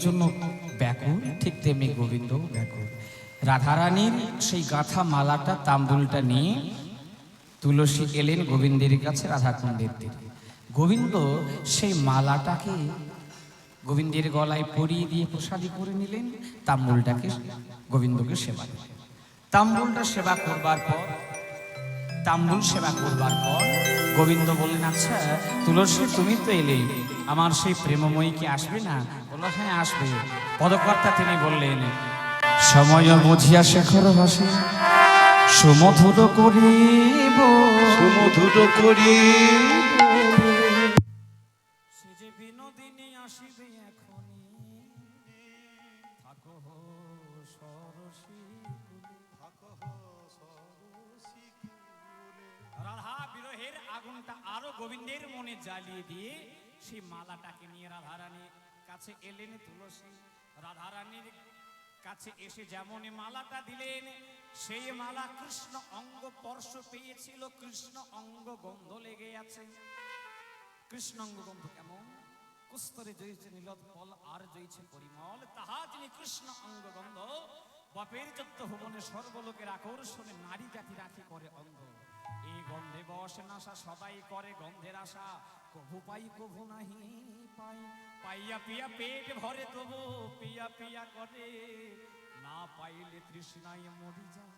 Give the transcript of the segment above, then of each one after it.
জন্য ব্যাকুল, ঠিক তেমনি গোবিন্দ ব্যাকুল। রাধারানীর সেই গাঁথা মালাটা, তাম্বুলটা নিয়ে তুলসী এলেন গোবিন্দের কাছে রাধাকুণ্ডের তীরে। গোবিন্দ সেই মালাটাকে গোবিন্দের গলায় পরিয়ে দিয়ে প্রসাদী করে নিলেন, তাম্বুলটাকে গোবিন্দকে সেবা দিলেন। তাম্বুলটা সেবা করবার পর গোবিন্দ বললেন, আচ্ছা তুলসী, তুমি তো এলে, আমার সেই প্রেমময়ী কি আসবে না? বলল, হ্যাঁ আসবে। পদকর্তা তিনি বললেন, সময় বুঝিয়া শেখর ভাসে সুমধুর করিব, সুমধুর করিব, সে যে বিনোদিনী আসিবে এখনি, থাকো সরসী রাধা বিরহের আগুনটা আরো গোবিন্দের মনে জ্বালিয়ে দিয়ে সেই মালাটাকে নিয়ে রাধারানীর কাছে এলেন তুলসী। রাধারানীর কাছে এসে যেমন মালাটা দিলেন, সেই মালা কৃষ্ণ অঙ্গ স্পর্শ পেয়েছিল, কৃষ্ণ অঙ্গ গন্ধ লেগে আছে। কৃষ্ণ অঙ্গ গন্ধ কেমন? কুস্তরে জয়ছে নীলোৎপল আর জয়ছে পরিমল, তাহা যিনি কৃষ্ণ অঙ্গ গন্ধ, বাপের চোদ্দ ভুবনে সর্বলোকের আকর্ষণে নারী জাতি রাখি করে অন্ধ। এই গন্ধে বসে নাশা, সদাই করে গন্ধের আশা, কভু পাই কভু নাহি পাই, পাইয়া পিয়া পেট ভরে তবু পিয়া পিয়া করে, না পাইলে তৃষ্ণায় মরি যায়।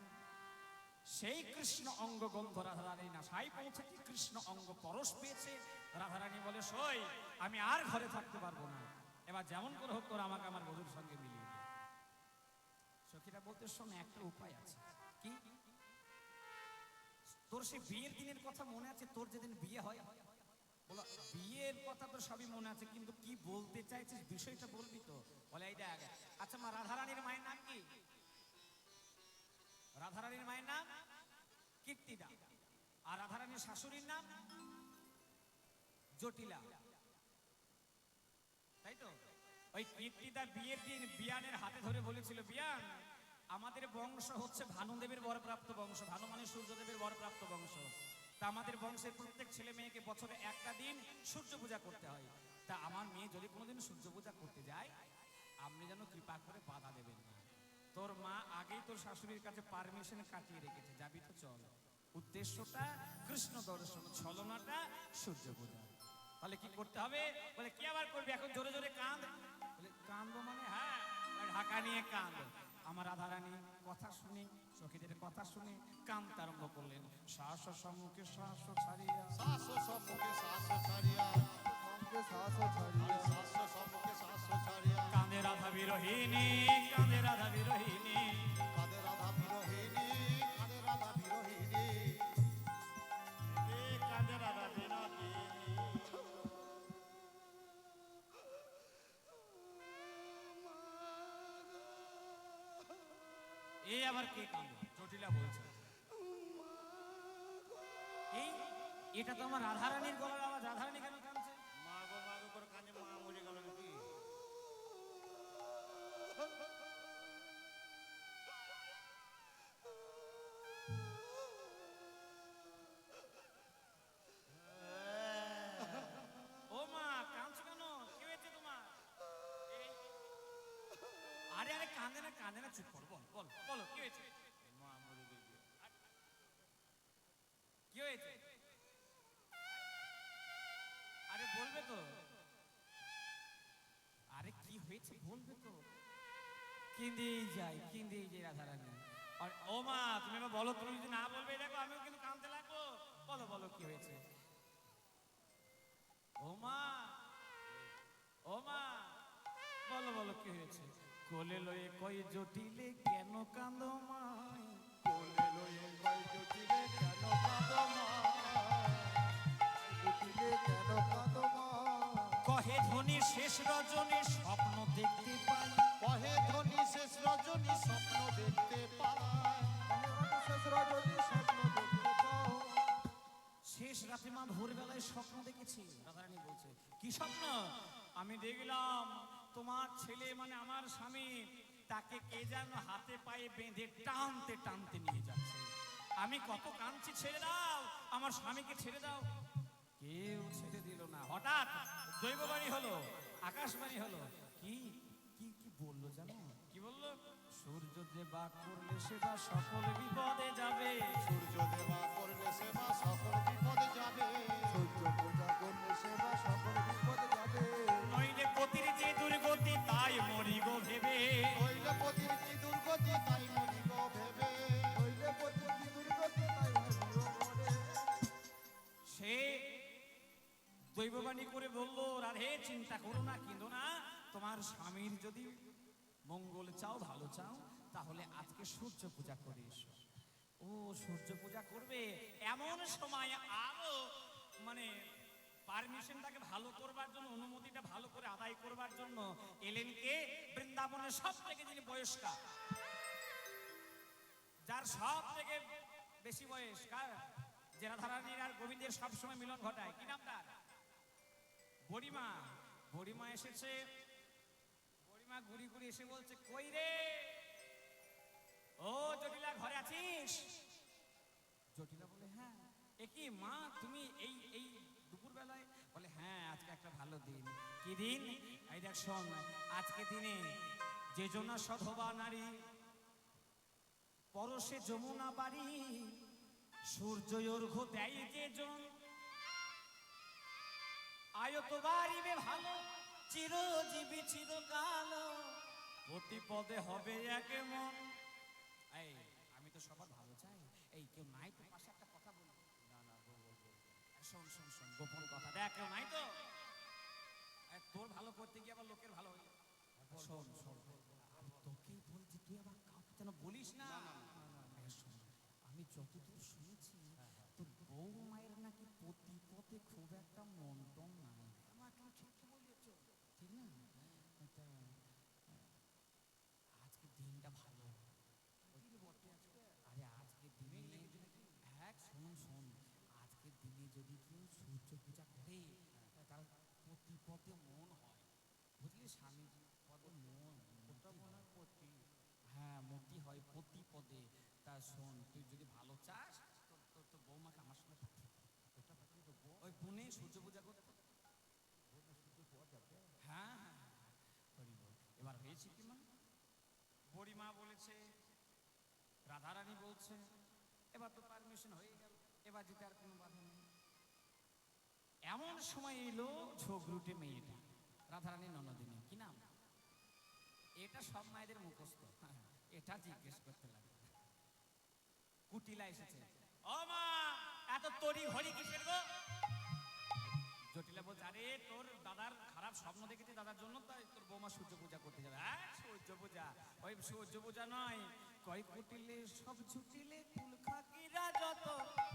সেই কৃষ্ণ অঙ্গ গন্ধ রাধারানী নাশাই পৌঁছেছে, কৃষ্ণ অঙ্গ পরশ পেয়েছে। রাধারানী বলে, সই আমি আর ঘরে থাকতে পারবো না, এবার যেমন করে হোক তোর আমাকে আমার বধূর সঙ্গে মিলিয়ে দে। সখীরা বলতে, শোন একটা উপায় আছে। কি? তোর সেই বিয়ের দিনের কথা মনে আছে? তোর যেদিন বিয়ে হয়, বলো বিয়ের কথা তো সবই মনে আছে, কিন্তু কি বলতে চাইছিস বিষয়টা বলবি তো? বলে এই দেখ, আচ্ছা মা রাধারানীর মায়ের নাম কি? রাধারানীর মায়ের নাম কীর্তিদা, আর রাধারানীর শাশুড়ির নাম জটিলা, তাই তো? ওই কীর্তিদা বিয়ের দিন বিয়ানের হাতে ধরে বলেছিল, বিয়ান আমাদের বংশ হচ্ছে ভানুদেবের বরপ্রাপ্ত বংশ, ভানু মানে সূর্যদেবের বরপ্রাপ্ত বংশ। তা আমাদের বংশের প্রত্যেক ছেলে মেয়েকে বছরে একটা দিন সূর্য পূজা করতে হয়। তা আমার মেয়ে যদি কোনোদিন সূর্য পূজা করতে যায়, আপনি যেন কৃপা করে বাধা দেবেন না। তোর মা আগেই তোর শাশুড়ির কাছে পারমিশন কাটিয়ে রেখেছে, যাবি তো চল। উদ্দেশ্যটা কৃষ্ণ দর্শন, ছলনাটা সূর্য পূজা। তাহলে কি করতে হবে? বলে কি আবার করবি এখন? জোরে জোরে কাঁদ। বলে কাঁদবো মানে? হ্যাঁ, ঢাকা নিয়ে কাঁদ। আমার রাধারানী কথা শুনে, সখীদের কথা শুনে কাঁদতে আরম্ভ করলেন। শ্বাস সম্মুখে শ্বাস ছাড়িয়া, শ্বাস সম্মুখে শ্বাস ছাড়িয়া, শ্বাস ছাড়িয়া, শ্বাস সম্মুখে শ্বাস ছাড়িয়া, কাঁদে রাধা বিরহিনী, কাঁদে রাধা বিরহিনী, কাঁদে রাধা বিরহিনী, কাঁদে রাধা বিরহিনী, কাঁদে রাধা বিরহিনী। এই আবার কে কাঁদে? জটিলা বলছে, এই এটা তো আমার রাধারানীর গলার আওয়াজ, রাধারানী কেন কাঁদছে? মা গো করে কাঁদে, মা মরে গেল নাকি? ও মা কাঁদছো কেন? কি হয়েছে তোমার? আরে আরে কাঁদে না, কাঁদে না, চুপ কর, বল বল বলো কি হয়েছে? মা মরে গেল। কি হয়েছে? আরে বলবে তো, আরে কি হয়েছে বলবে তো। কেঁদেই যায় রাধারানী। আর ও মা তুমি এবার বলো, তুমি যদি না বলবে দেখো আমিও কিন্তু কাঁদতে লাগবো। বলো বলো কি হয়েছে? ও মা, ও মা বলো বলো কি হয়েছে? কোলে লয়ে কই জটিলে কেন কাঁদো মাই, কোলে লয়ে কই জটিলে কেন কাঁদো মা, জটিলে কেন কাঁদো মা, কহে ধনী শেষ রজনী স্বপ্ন দেখতে পাই, কহে ধনী শেষ রজনী স্বপ্ন দেখতে পায়, শেষ রজনী স্বপ্ন দেখতে পাও। শেষ রাতে মা ভোরবেলায় স্বপ্ন দেখেছি। রাধারানী বলছে, কি স্বপ্ন? আমি দেখলাম তোমার ছেলে মানে আমার স্বামী, তাকে কে যেন হাতে পায়ে বেঁধে টানতে টানতে নিয়ে যাচ্ছে। আমি কত কাঁদছি, ছেড়ে দাও আমার স্বামীকে, ছেড়ে দাও। কেউ ছেড়ে দিল না। হঠাৎ দৈববাণী হলো, আকাশবাণী হলো, কি দেবা করলে সেবা সকল বিপদে যাবে। সূর্য দেবা করলে সেবা সকল বিপদে যাবে। সূর্য পূজা করলে সেবা সকল বিপদে যাবে। নইলে পতির যে দুর্গতি তাই মরিব ভেবে। হইলে পতির কি দুর্গতি তাই মরিব ভেবে। হইলে পতির কি দুর্গতি তাই মরিব মরে। সে দৈববাণী করে বললো, রাধে চিন্তা করো না, কেঁদো না, তোমার স্বামীর যদি মঙ্গল চাও, ভালো চাও, তাহলে আজকে সূর্য পূজা করে এসো। ও সূর্য পূজা করবে, এমন সময় আরো মানে পারমিশনটাকে ভালো করবার জন্য, অনুমতিটা ভালো করে আদায় করবার জন্য এলেন কে? বৃন্দাবনের সব থেকে যিনি বয়স্কা, যার সব থেকে বেশি বয়স, কার? যে রাধারানীর আর গোবিন্দের সবসময় মিলন ঘটায়, কি নাম তার? বুড়িমা। বুড়িমা এসেছে, বুড়িমা ঘুরি ঘুরি এসে বলছে, কই রে ও জটিলা, ঘরে আছিস? জটিলা বলে, হ্যাঁ। এ কি মা, তুমি এই এই দুপুর বেলায়? বলে, হ্যাঁ, আজকে একটা ভালো দিন। কি দিন? এই দেখ শোন, আজকে দিনে যে জনা সধবা নারী পরশে যমুনা বাড়ি, সূর্য অর্ঘ্য দেয় যে জন, আয়ত বাড়িবে ভালো, চিরজীবী চিরকাল, প্রতি পদে হবে এক মন। এই আমি তো সবার ভালো চাই, এই কেউ নাই তো পাশে একটা কথা বলি? না না, শোন শোন শোন, গোপন কথা, দেখ কেউ নাই তো? তোর ভালো করতে গিয়ে আবার লোকের ভালো হয়ে, শোন শোন, আমি তোকেই বলছি, তুই আবার কাউকে যেন বলিস না। শোন, আমি যতদূর শুনেছি তোর বউ মায়ের নাকি প্রতি পদে খুব একটা মন টন নাই। আমাকে ঠিক বলেছ, ঠিক না? তা আজকে দিনটা ভালো, আরে আজকে দিনে, হ্যাঁ শোন শোন, আজকের দিনে যদি কেউ সূর্য পূজা করে তার প্রতি পদে মন হয়, বুঝলি? স্বামী পদে মন, হ্যাঁ মতি হয় প্রতি পদে। তা শোন, তুই যদি ভালো চাস, তোর তো বৌমাকে আমার সঙ্গে ওই পুনে সূর্য পূজা করতে। হ্যাঁ হ্যাঁ, হরি বল। এবার হয়েছে কি মা? বুড়িমা বলেছে, রাধারানী বলছে, এবার তো পারমিশন হয়ে গেল, এবার যেতে আর কোনো বাধা নেই। এমন সময় এলো ঝগড়ুটে মেয়েটা, রাধারানী ননদিনী, কি নাম? এটা সব মায়েদের মুখস্থ, এটা জিজ্ঞেস করতে লাগে। কুটিলা এসেছে, ও মা, এত তরি হরি কিসের গো? জটিলা বলছে, আরে তোর দাদার খারাপ স্বপ্ন দেখেছি দাদার জন্য, তাই তোর বৌমা সূর্য পূজা করতে যাবে। হ্যাঁ সূর্য পূজা, ওই সূর্য পূজা নয়, কয় কুটিলে সব ছুটিলে কুল খাকিরা যত,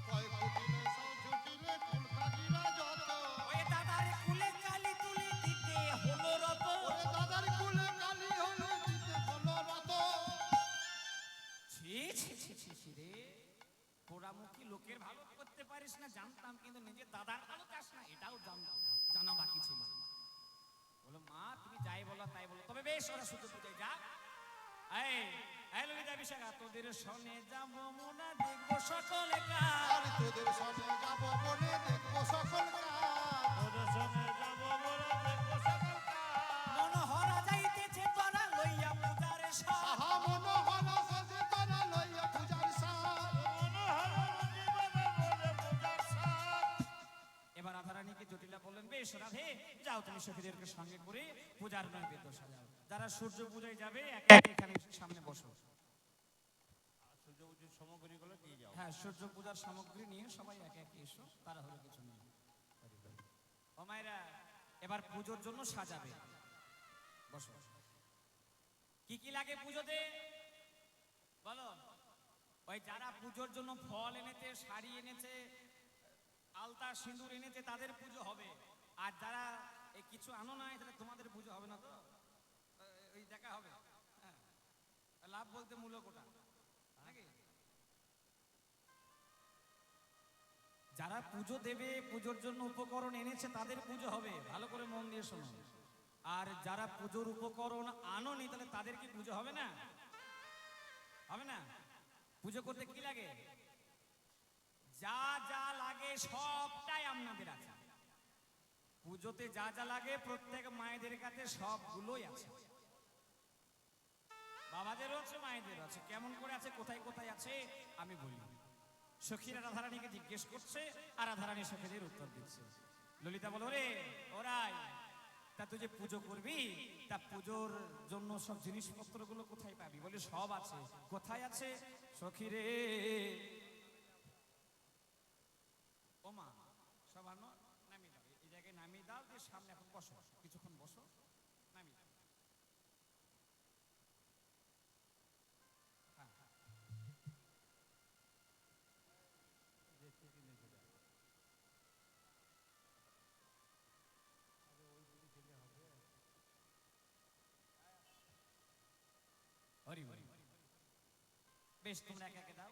কয় কুটিলে সব জুটিলে কুল কাকিরা যত। ওই দাদার কুলে কালি তুলে দিতে হলো রত। ওরে দাদার কুলে কালি হলো দিতে হলো রত। ছি ছি ছি ছি ছি রে, পোড়ামুখী লোকের ভালো করতে পারিস না জানতাম, কিন্তু নিজের দাদার ভালো চাস না, এটাও জানা বাকি ছিল। বলো, মা তুমি যাই বলো তাই বলো, তবে বেশ ওরা সূর্য পূজায় যা। এই এই ললিতা বিশাখা, তোদের সনে যাবো মোনা, দেখবো সকলে কাজ। আর তোদের সঙ্গে যাব বলে দেখবো সকল কাজ। তোদের সঙ্গে যাব বলে দেখবো সকল কাজ। মনোহরা যাইতেছে তোরা লইয়া পূজার সাজ। আহা মনোহর সাজে তোরা লইয়া পূজার সাজ। এবার রাধারানীকে জটিলা বললেন, বেশ রাধে, যাও তুমি সখীদেরকে সঙ্গে করে পূজার নৈবেদ্য সাজাও। যারা সূর্য পূজায় যাবে একে একে এখানে সামনে বসো। সূর্য পুজোর সামগ্রীগুলো নিয়ে যাও। হ্যাঁ, সূর্য পূজার সামগ্রী নিয়ে সবাই একে একে এসো, তারা হলো কিছু নেই। ও মায়েরা, এবার পুজোর জন্য সাজাবে, বসো। কি কি লাগে পুজোতে বলো? ওই যারা পুজোর জন্য ফল এনেছে, শাড়ি এনেছে, আলতা সিঁদুর এনেছে, তাদের পুজো হবে। আর যারা এই কিছু আনো নাই, তাহলে তোমাদের পুজো হবে না। তো ওই দেখা হবে, হ্যাঁ, লাভ বলতে মূলক ওটা নাকি? যারা পুজো দেবে, পুজোর জন্য উপকরণ এনেছে, তাদের পুজো হবে, ভালো করে মন দিয়ে শোনো। আর যারা পুজোর উপকরণ আনোনি, তাহলে তাদের কি পুজো হবে না? হবে না? পুজো করতে কি লাগে? যা যা লাগে সবটাই আপনাদের আছে। পুজোতে যা যা লাগে প্রত্যেক মায়েদের কাছে সবগুলোই আছে। বাবা বাবাদেরও আছে মায়েদেরও আছে, কেমন করে আছে কোথায় কোথায় আছে আমি বলি। সখীরা রাধারানীকে জিজ্ঞেস করছে আর রাধারানী সখীদের উত্তর দিচ্ছে। ললিতা বলো, রে ওরাই তা তুই যে পুজো করবি তা পুজোর জন্য সব জিনিসপত্রগুলো কোথায় পাবি? বলে সব আছে। কোথায় আছে? সখী রে ও মা, সব আনো, নামিয়ে দাও, এই জায়গায় নামিয়ে দাও, দিয়ে সামনে এখন বসো, কিছুক্ষণ বসো, নামিয়ে দাও। হ্যাঁ হ্যাঁ, হরি হরি। বেশ, তোমরা একে একে দাও,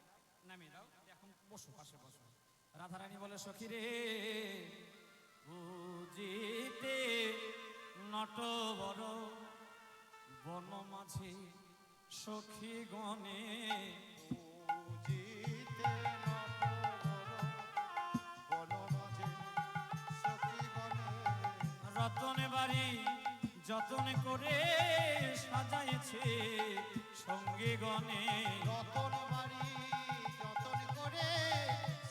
নামিয়ে দাও, এখন বসো, পাশে বসো। রাধারানী বলে, সখী রে বুঝিতে নট বড় বন মাঝে সখী গণে, বুঝিতে নট বড় বন মাঝে সখীগণে, রতন বাড়ি যতন করে সাজাইছে সঙ্গে গণে। রতন বাড়ি যতন করে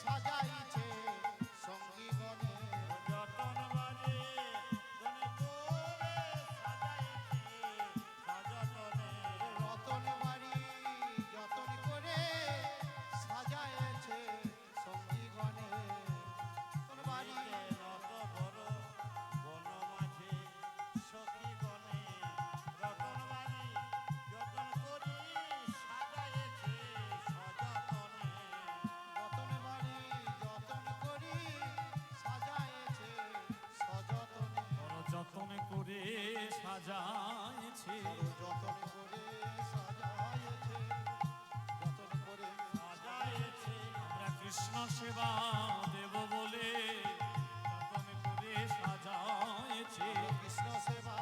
সাজাইছে সঙ্গীগণে, যতন বাড়ি যতন করে সাজাইছে সযতনে, রতন বাড়ি যতন করে সাজাইছে সঙ্গীগণে। রতন বাড়ি নত বড় বন মাঝে সখীগণে, রতন বাড়ি যতন করি সাজাইছে সযতনে, রতন বাড়ি যতন করি সাজাইছে সযতনে, যতন করে সাজাইছে, যতন করে সাজাইছে, যতন করে সাজাইছে আমরা কৃষ্ণ সেবা দেব বলে যতন করে সাজাইছে। কৃষ্ণ সেবা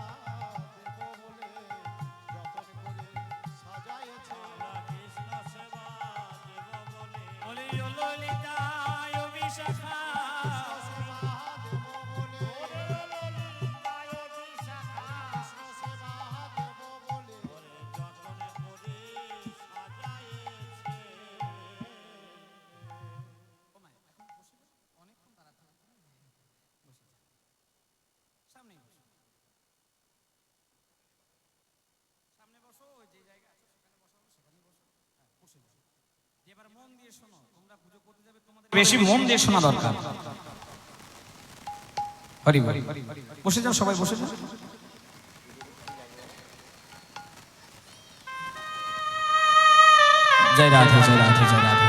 দেব বলে যতন করে সাজাইছে, আমরা কৃষ্ণ সেবা দেব বলে, বলে ও ললিতা ও বিশাখা, সেবা দেব বলে ললিতায় বিশাখা, কৃষ্ণ সেবা দেব বলে যতন করে সাজাইছে। ও মা, এখন বসে যাও, অনেকক্ষণ তাড়াতাড়ি বসে যাও, সামনেই বসো, সামনে বসো, ওই যে জায়গা আছে সেখানে বসাবো, সেখানেই বসো, হ্যাঁ বসে যাও। দিয়ে এবার মন দিয়ে শোনো, তোমরা পুজো করতে যাবে, তোমাদের বেশি মন দিয়ে শোনা দরকার। হরি হরি, বসে যাও, সবাই বসে যাও। জয় রাধে, জয় রাধে, জয় রাধে।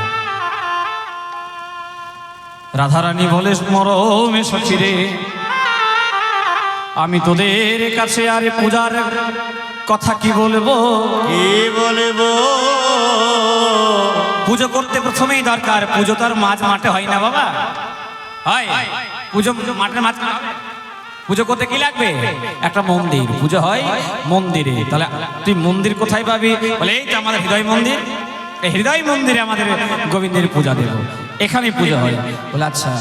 রাধারানী বলে, মরমে সখী রে, আমি তোদের কাছে আর পূজার কথা কি বলবো? কি বলবো? পুজো করতে প্রথমেই দরকার, পুজো তো আর মাঝ মাঠে হয় না বাবা, হয় পুজো মাঠের মাঝখানে হয়? পুজো করতে কি লাগবে? একটা মন্দির, পুজো হয় মন্দিরে। তাহলে তুই মন্দির কোথায় পাবি? বলে এই তো আমাদের হৃদয় মন্দির, এই হৃদয় মন্দিরে আমাদের গোবিন্দের পূজা দেব, এখানেই পুজো হয়। বলে আচ্ছা,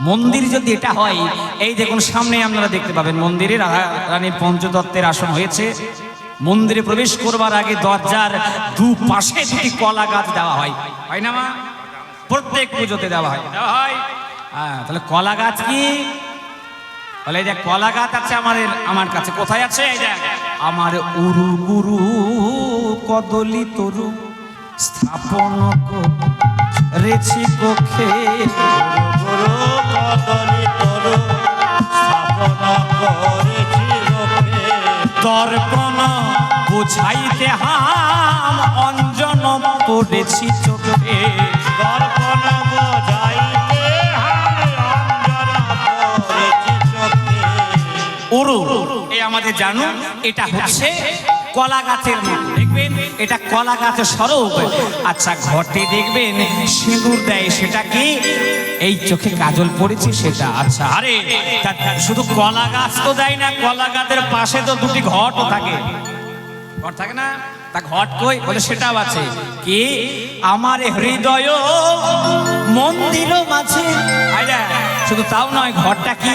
মন্দির যদি এটা হয়, এই দেখুন সামনে আপনারা দেখতে পাবেন মন্দিরে রাধারানীর পঞ্চতত্ত্বের আসন হয়েছে। মন্দিরে প্রবেশ করবার আগে দরজার দুপাশে দুটি কলা গাছ দেওয়া হয়, হয় না মা? প্রত্যেক পুজোতে দেওয়া হয়, দেওয়া হয়। হ্যাঁ, তাহলে কলা গাছ কি? বলে এই যে কলা গাছ আছে আমার কাছে, কোথায় আছে? এই দেখ, আমার উরু গুরু কদলি তরু স্থাপন রেছি কক্ষে, গুরু কদলি তরু স্থাপন করেছি লোকে, দর্পণ বুঝাইতে হাম অঞ্জন পড়েছি চোখে, দর্পণ বোঝাইতে হাম অঞ্জন করেছি চোখে। উরু এই আমাদের জানো, এটা হচ্ছে কলা গাছের মতো, দেখবেন এটা কলা গাছের স্বরূপ। আচ্ছা, ঘটে দেখবেন সিঁদুর দেয়, সেটা কি? এই চোখে কাজল পড়েছে সেটা। আচ্ছা, আরে শুধু কলা গাছ তো দেয় না, কলা গাছের পাশে তো দুটি ঘটও থাকে, ঘট থাকে না? তা ঘট কই? বলে সেটাও আছে। কি? আমার হৃদয় মন্দির মাঝে। আইডা, শুধু তাও নয়, ঘরটা কি?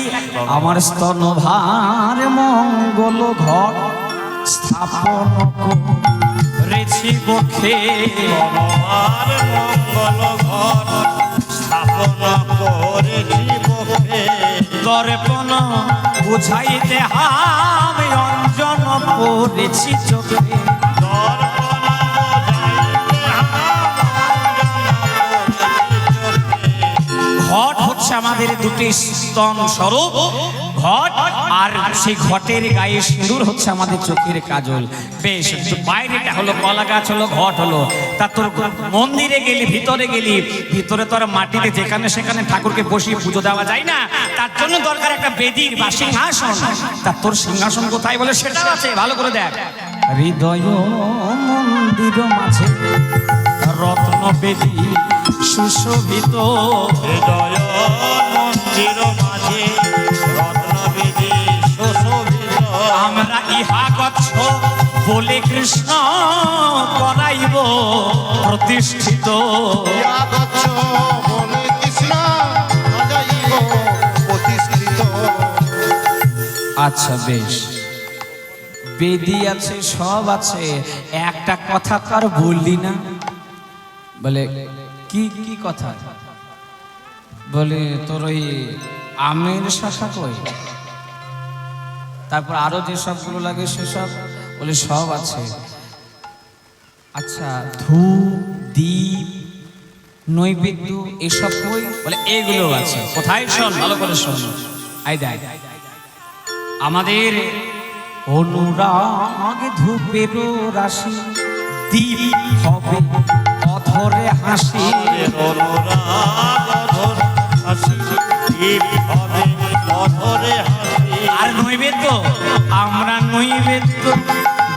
আমার স্তনভার মঙ্গল ঘট স্থাপন করেছি বক্ষে, তোমার মঙ্গল ঘর স্থাপন করেছি বক্ষে। দর্পণ বুঝাইতে আমি অঞ্জন পড়েছি চোখে। দর্পণ বোঝাইতে ঘট হচ্ছে আমাদের দুটি স্তন স্বরূপ ঘট, আর সেই ঘটের গায়ে সিঁদুর হচ্ছে আমাদের চোখের কাজল। বেশ, বাইরেটা হলো কলা গাছ, হলো ঘট হলো। তা তোর মন্দিরে গেলি, ভিতরে গেলি, ভিতরে তোর মাটিতে যেখানে সেখানে ঠাকুরকে বসিয়ে পুজো দেওয়া যায় না, তার জন্য দরকার একটা বেদির বা সিংহাসন। তা তোর সিংহাসন কোথায় বলে সেটাও আছে, ভালো করে দেখ। হৃদয় মন্দির মাঝে রত্ন বেদি সুশোভিত, হৃদয় মন্দির মাঝে রত্নবেদী সুশোভিত। আমরা ইহা গচ্ছ বলে কৃষ্ণ করাইব প্রতিষ্ঠিত। ইয়া গচ্ছ বলে কৃষ্ণ যাইব প্রতিষ্ঠিত। আচ্ছা বেশ, বেদি আছে, সব আছে, একটা কথা তো আর বললি না। বলে কি কি কথা? বলে তোর ওই আমের শাখা কই, তারপর আরো যে সবগুলো লাগে সেসব, বলে সব আছে। আচ্ছা ধূপ দীপ নৈবেদ্য এসব কই? বলে এগুলো আছে। কোথায়? শোন, ভালো করে শোন। আই দেখ, আমাদের অনুরাগ ধূপের রাশি, দীপ হবে অধরে হাসি। অনুরাগ হাসি দীপ হবে অধরে হাসি। আর নৈবেদ্য, আমরা নৈবেদ্য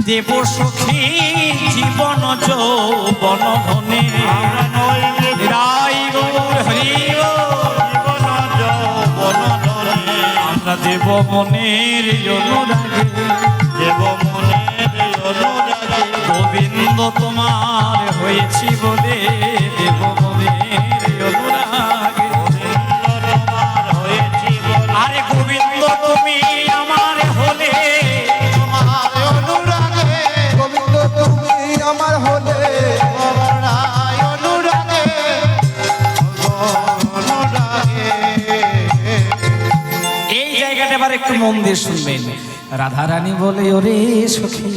দেব সখী জীবন যৌবন ধনে। আমরা নৈবেদ্য রাই গৌর হরি গৌর। জীবন যৌবন ধরে। আমরা দেব মনের অনুরাগে, দেব মনের অনুরাগে। গোবিন্দ তোমার হয়েছি বলে দেব মনের অনুরাগে। গোবিন্দ তোমার হয়েছি বলে। আরে গোবিন্দ তুমি আমার হলে, তোমার অনুরাগে গোবিন্দ তুমি আমার হলে, তোমার অনুরাগে অনুরাগে। এই জায়গাটা এবার একটু মন দিয়ে শুনবেন। রাধারানী বলে ওরে সখী,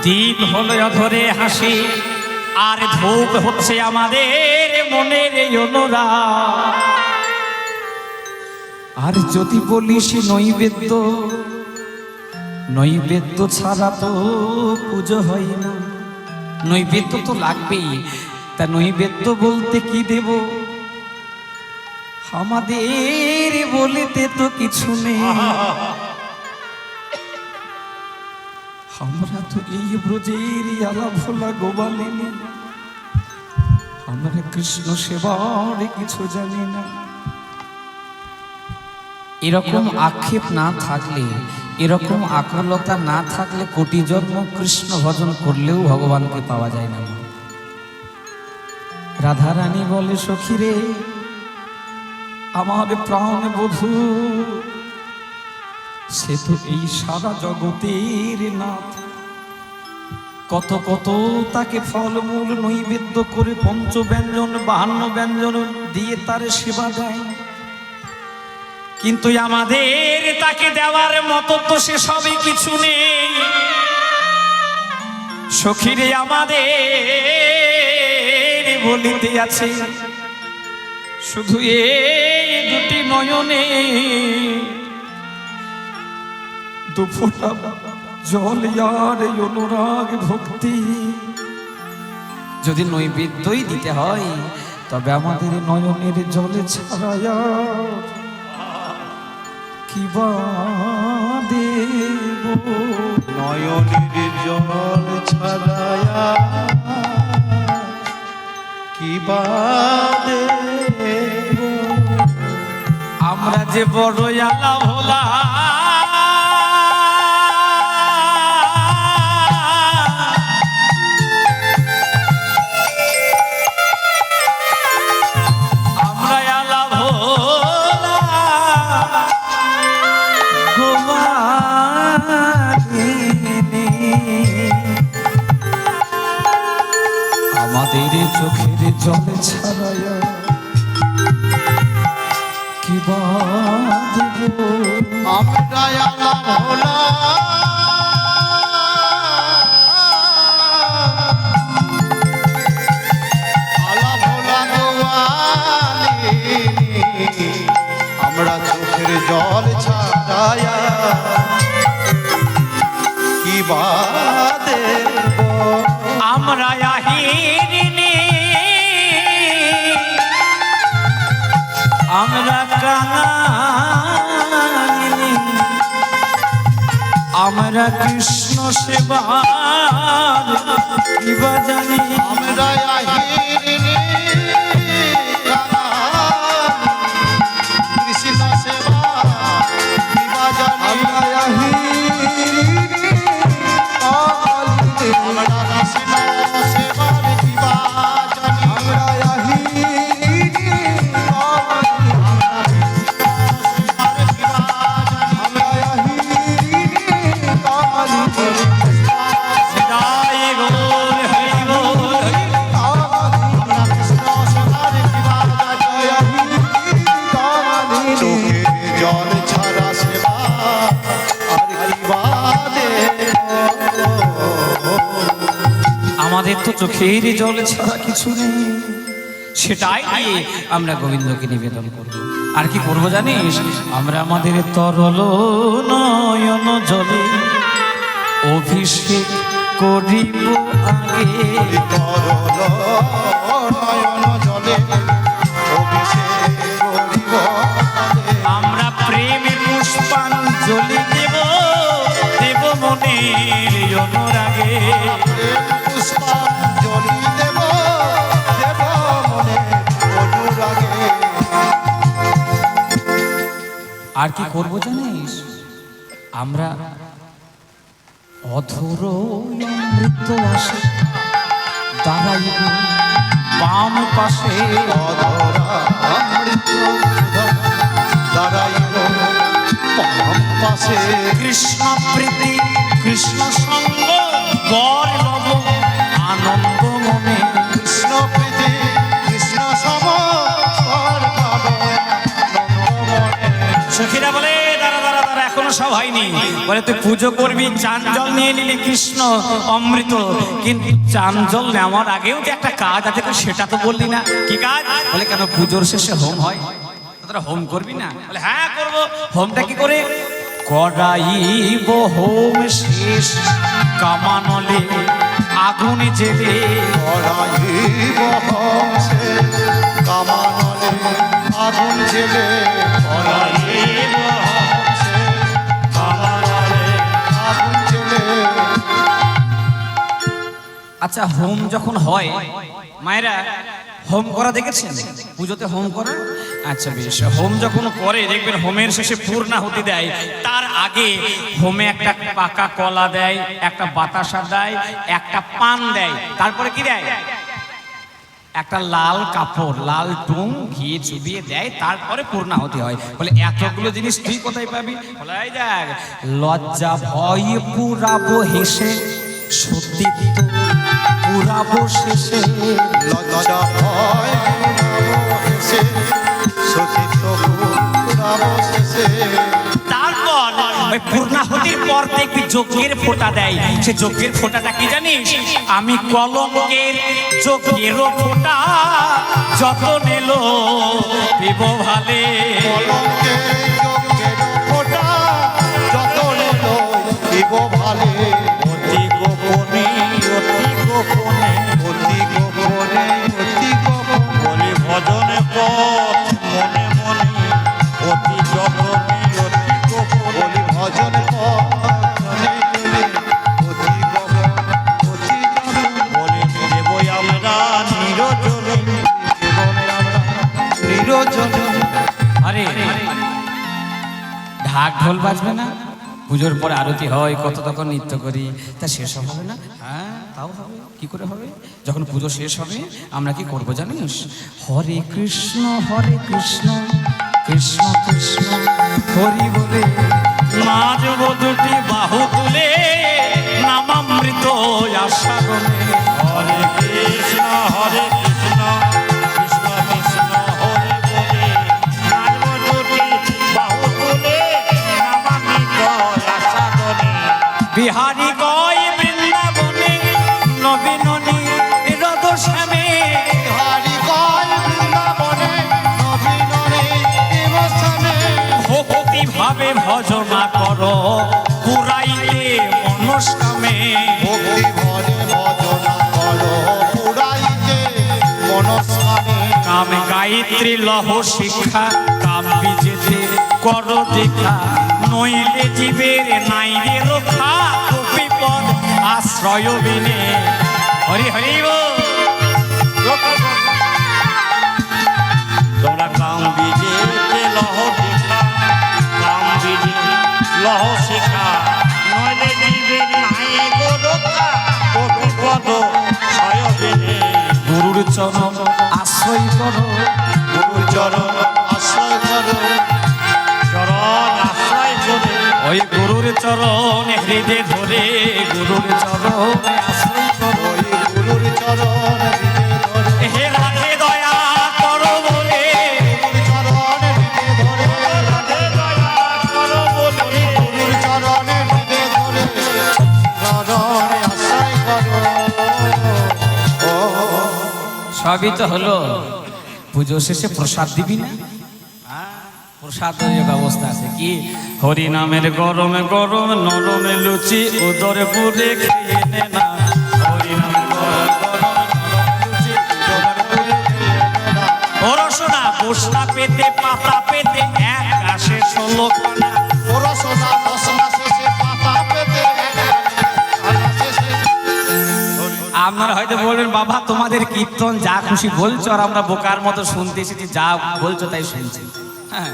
দীপ হলো অধরে হাসি, আর ধূপ হচ্ছে আমাদের মনের অনুরাগ। আর যদি বলিস নৈবেদ্য, নৈবেদ্য ছাড়া তো পুজো হয় না। নৈবেদ্য তো লাগবেই। তা নৈবেদ্য বলতে কি দেব? আমাদের বলিতে তো কিছু নেই। আমরা তো এই ব্রজের আলা ভোলা গোবালিনী, আমরা কৃষ্ণ সেবার কিছু জানি না। এরকম আক্ষেপ না থাকলে, এরকম আকুলতা না থাকলে কোটি জন্ম কৃষ্ণ ভজন করলেও ভগবানকে পাওয়া যায় না। রাধারানী বলে সখী রে, আমার প্রাণ বধূ, সে তো এই সারা জগতের নাথ। কত কত তাকে ফলমূল নৈবেদ্য করে পঞ্চ ব্যঞ্জন 52 ব্যঞ্জন দিয়ে তার সেবা দেয়, কিন্তু আমাদের তাকে দেওয়ার মতো তো সে সবই কিছু নেই। সখীরে আমাদের বলিতে আছে শুধু এই দুটি নয়নে দুফোঁটা জল আর এই অনুরাগ ভক্তি। যদি নৈবেদ্যই দিতে হয় তবে আমাদের নয়নের জলে ছাড়ায়া কি বা দেব? নয়নের জল ছাড়ায়া কি বা দেব? আমরা যে বড় আলা ভোলা, আমরা আলা ভোলা গোমালিনী। আমাদের চোখের জল ছাড়ায়া কি বাঁধব আমরা আলা ভোলা আলা ভোলা গোয়ালি আমরা চোখের জল ছাড়ায়া কি বাদেব আমরা আহিরিনি আমরা কাঙালিনী আমরা কৃষ্ণ সেবার কি বা জানি আমরা আহিরিনি কৃষ্ণ সেবা বিবা জানি আমরা আহিরিনি আমরা কৃষ্ণ সেবার বিবা জানি আমরা আহিরিনি সদাই গোল হরি গোল হরি চোখের জল ছাড়া সেবা আর কি বাদে আমাদের তো চোখের জল ছাড়া কিছু নেই সেটাই দিয়ে আমরা গোবিন্দকে নিবেদন করব আর কি করব জানিস আমরা আমাদের তরল নয়ন জলে অভিষেক করিব আগে তরল নয়ন জলে অভিষেক করিব আগে। আমরা প্রেমের পুষ্পাঞ্জলি দেব দেব মনের অনুরাগে প্রেম পুষ্পাঞ্জলি দেব দেব মনে অনুরাগে আর কি করব জানিস আমরা অধর অমৃত আসে দাঁড়াইব বাম পাশে অধরা অমৃত দাঁড়াইব পাম পাশে কৃষ্ণ প্রীতি কৃষ্ণ সঙ্গ বর লব আনন্দ মনে কৃষ্ণ প্রীতি কৃষ্ণ সম পর পাব নন্দমনে। সখীরা বলে দাঁড়া দাঁড়া দাঁড়া এখনো সব হয়নি বলে তুই পুজো করবি চান জল নিয়ে নিলি কৃষ্ণ অমৃত কিন্তু চান জল নেওয়ার আগেও যে একটা কাজ আছে তো সেটা তো বললি না কি কাজ বলে কেন পুজোর শেষে হোম হয় তোরা হোম করবি না বলে হ্যাঁ করব হোমটা কি করে করাইব হোম শেষ কামানলে আগুন জেলে করাইব হংসে কামানলে আগুন জেলে করাইব হংসে কামানলে আগুন জেলে। আচ্ছা হোম যখন হয় মায়েরা হোম করা দেখেছেন পুজোতে হোম করা আচ্ছা বেশ হোম যখন করে দেখবেন হোমের শেষে পূর্ণাহুতি দেয় তার আগে হোমে একটা পাকা কলা দেয় একটা বাতাসা দেয় একটা পান দেয় তারপরে কি দেয় একটা লাল কাপড় লাল টুং ঘি চুবিয়ে দেয় তারপরে পূর্ণাহুতি হয় বলে এতগুলো জিনিস তুই কোথায় পাবি বলে এই দেখ লজ্জা ভয় পুরাবো হেসে সত্যি তো পুরাবো শেষে লজ্জা ভয় পুরাবো হেসে সতীত্ব পুরাবো শেষে। তারপর ওই পূর্ণাহুতির পর দেখবি যজ্ঞের ফোঁটা দেয় সে যজ্ঞের ফোঁটাটা কি জানিস আমি কলঙ্কের যজ্ঞেরও ফোঁটা যত নিলো দেব ভালে কলঙ্কে যজ্ঞের ফোঁটা যত নিল দিব ভালে অতি গোপনে অতি গোপনে অতি গোপনে অতি গোপনে বলি ভজনে পথ মনে মনে অতি যতনি অতি গোপনে বলি ভজন পথে চলে অতি গোপনে অতি গোপনে বলি দেবই আমরা নিরজনে জীবনে আমরা নিরজনে। আরে ঢাক ঢোল বাজবে না পুজোর পরে আরতি হয় কত তখন নৃত্য করি তা শেষ হবে না হ্যাঁ তাও হবে কি করে হবে যখন পুজো শেষ হবে আমরা কি করব জানিস হরে কৃষ্ণ কৃষ্ণ কৃষ্ণ হরি বলে নাচব দুটি বাহু তুলে নামামৃত আশা বলে হরে কৃষ্ণ বিহারি কয় বৃন্দাবনে নবীননী রদ শ্যামে হরি কয় বৃন্দাবনে নবীনরে দেবস্থানে ভক্তি ভাবে ভজনা করো পুরাইলে মনস্কামে ভক্তি ভরে ভজনা করো পুরাইতে মনস্কামে কাম গায়ত্রী লহ শিক্ষা কাম বিজেতে করো দেখা নইলে জীবের নাই রে রক্ষা বিপদ আশ্রয় বিনে হরি হরি বল। তোমরা কাম বীজে লহ শিখা কাম বীজে লহ শিখা নইলে জীবের নাই গো রক্ষা ও বিপদ ছয় দিনে গুরুর চরণ আশ্রয় করো গুরু চরণ আশ্রয় করো চরণ আশ্রয় করে ওই গুরুর চরণ হৃদয় ধরে গুরুর চরণ আশ্রয় করো ওই গুরুর চরণ হৃদে ধরে হে রাধে দয়া করো বলে গুরুর চরণ হৃদে ধরে রাধে দয়া করো বলে গুরুর চরণ হৃদে ধরে চরণে আশ্রয় করো ও সবই তো হলো পুজো শেষে প্রসাদ দিবি না প্রসাদের ব্যবস্থা আছে কি হরি নামের গরমে গরম নরমে লুচি উদরে পুরে খেয়ে নে না হরি নামের গরম গরম নরমে লুচি উদরে পুরে খেয়ে নে না। ও রসনা বসনা পেতে পাতা পেতে এক আসে 16 খানা পড়াশোনা দশনা শেষে পাতা পেতে আনা শেষে আপনারা হয়তো বলবেন বাবা তোমাদের কীর্তন যা খুশি বলছো আর আমরা বোকার মতো শুনতে এসেছি যা বলছো তাই শুনছি হ্যাঁ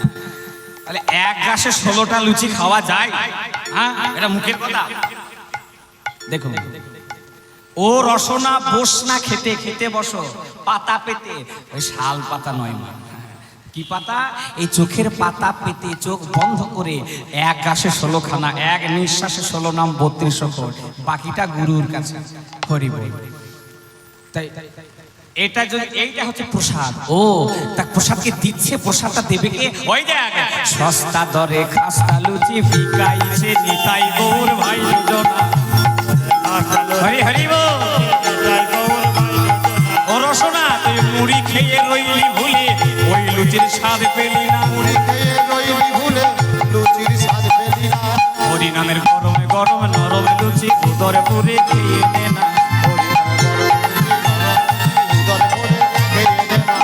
তাহলে এক গাছে 16টা লুচি খাওয়া যায় হ্যাঁ এটা মুখের কথা দেখুন ও রসনা বসনা খেতে খেতে বসো পাতা পেতে ওই শাল পাতা নয় মা কি পাতা এই চোখের পাতা পেতে চোখ বন্ধ করে এক গাছে 16 খানা এক নিঃশ্বাসে 16 নাম 32 অক্ষর বাকিটা গুরুর কাছে হরি বল তাই এটা যদি এইটা হচ্ছে প্রসাদ ও তা প্রসাদকে দিচ্ছে প্রসাদটা দেবে কে ওই দেখ সস্তা দরে খাস্তা লুচি বিকাইছে নিতাই গৌর ভাই যোজনা হরি হরি বল ও রসনা তুই মুড়ি খেয়ে রইলি ভুলে ওই লুচির স্বাদ পেলি না মুড়ি খেয়ে রইলি ভুলে লুচির স্বাদ পেলি না হরি নামের গরমে গরম নরম লুচি উদরে পুরে খেয়ে নে না উদর ভরে খেয়ে নে না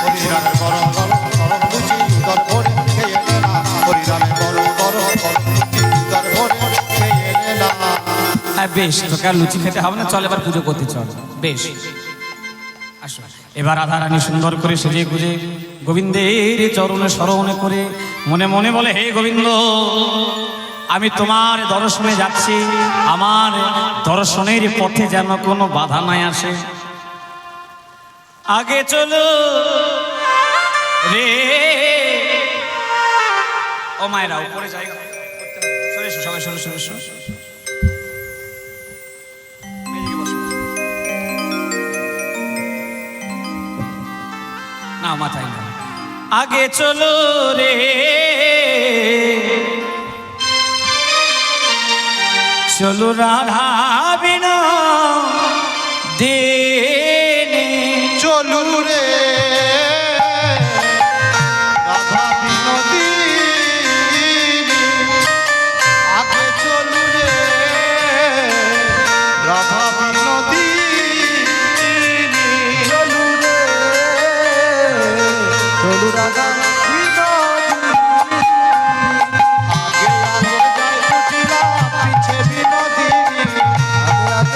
হরিরামের গরম গরম গরম লুচি উদর ভরে খেয়ে নে না হরিরামের গরম গরম গরম লুচি উদর ভরে খেয়ে নে না বেশ তোকে আর লুচি খেতে হবে না চল এবার পুজো করতে চল বেশ আসো এবার রাধা রানী সুন্দর করে সেজে গুজে গোবিন্দের চরণে স্মরণ করে মনে মনে বলে হে গোবিন্দ আমি তোমার দর্শনে যাচ্ছি আমার দর্শনের পথে যেন কোনো বাধা নাই আসে আগে চলো রে ও মায়েরা উপরে জায়গা সরে এসো, সবাই সরে সরে এসো। না মাথায় না আগে চলো রে চলো রাধা বিনা দেনে চলু রে রাধা বিনোদিনী আগে চলু রে রাধা বিনোদিনী চলু রে চলু রাধা বিনোদিনী আগে আগে যায় জটিলা পিছে বিনোদিনী আগে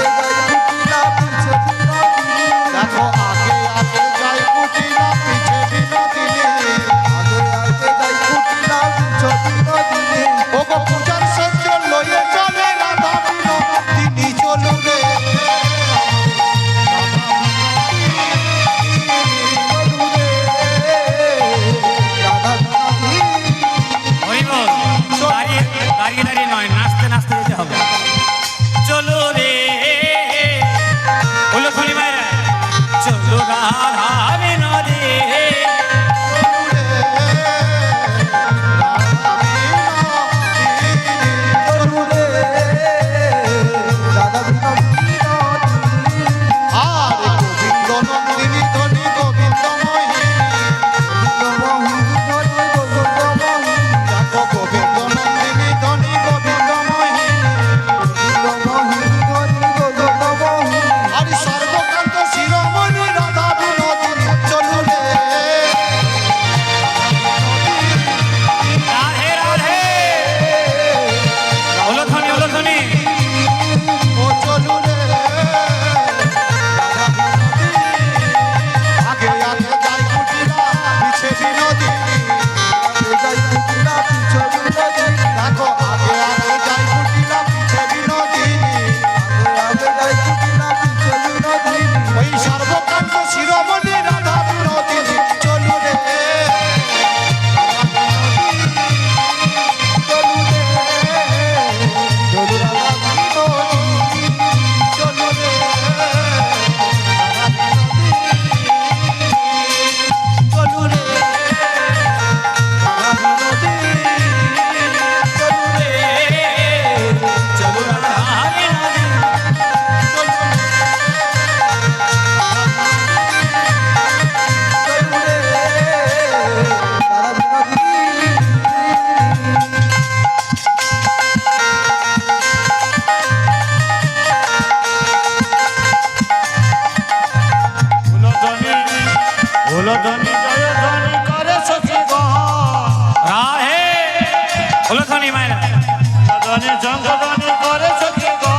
জনে জঙ্গলনে করেছ কি গো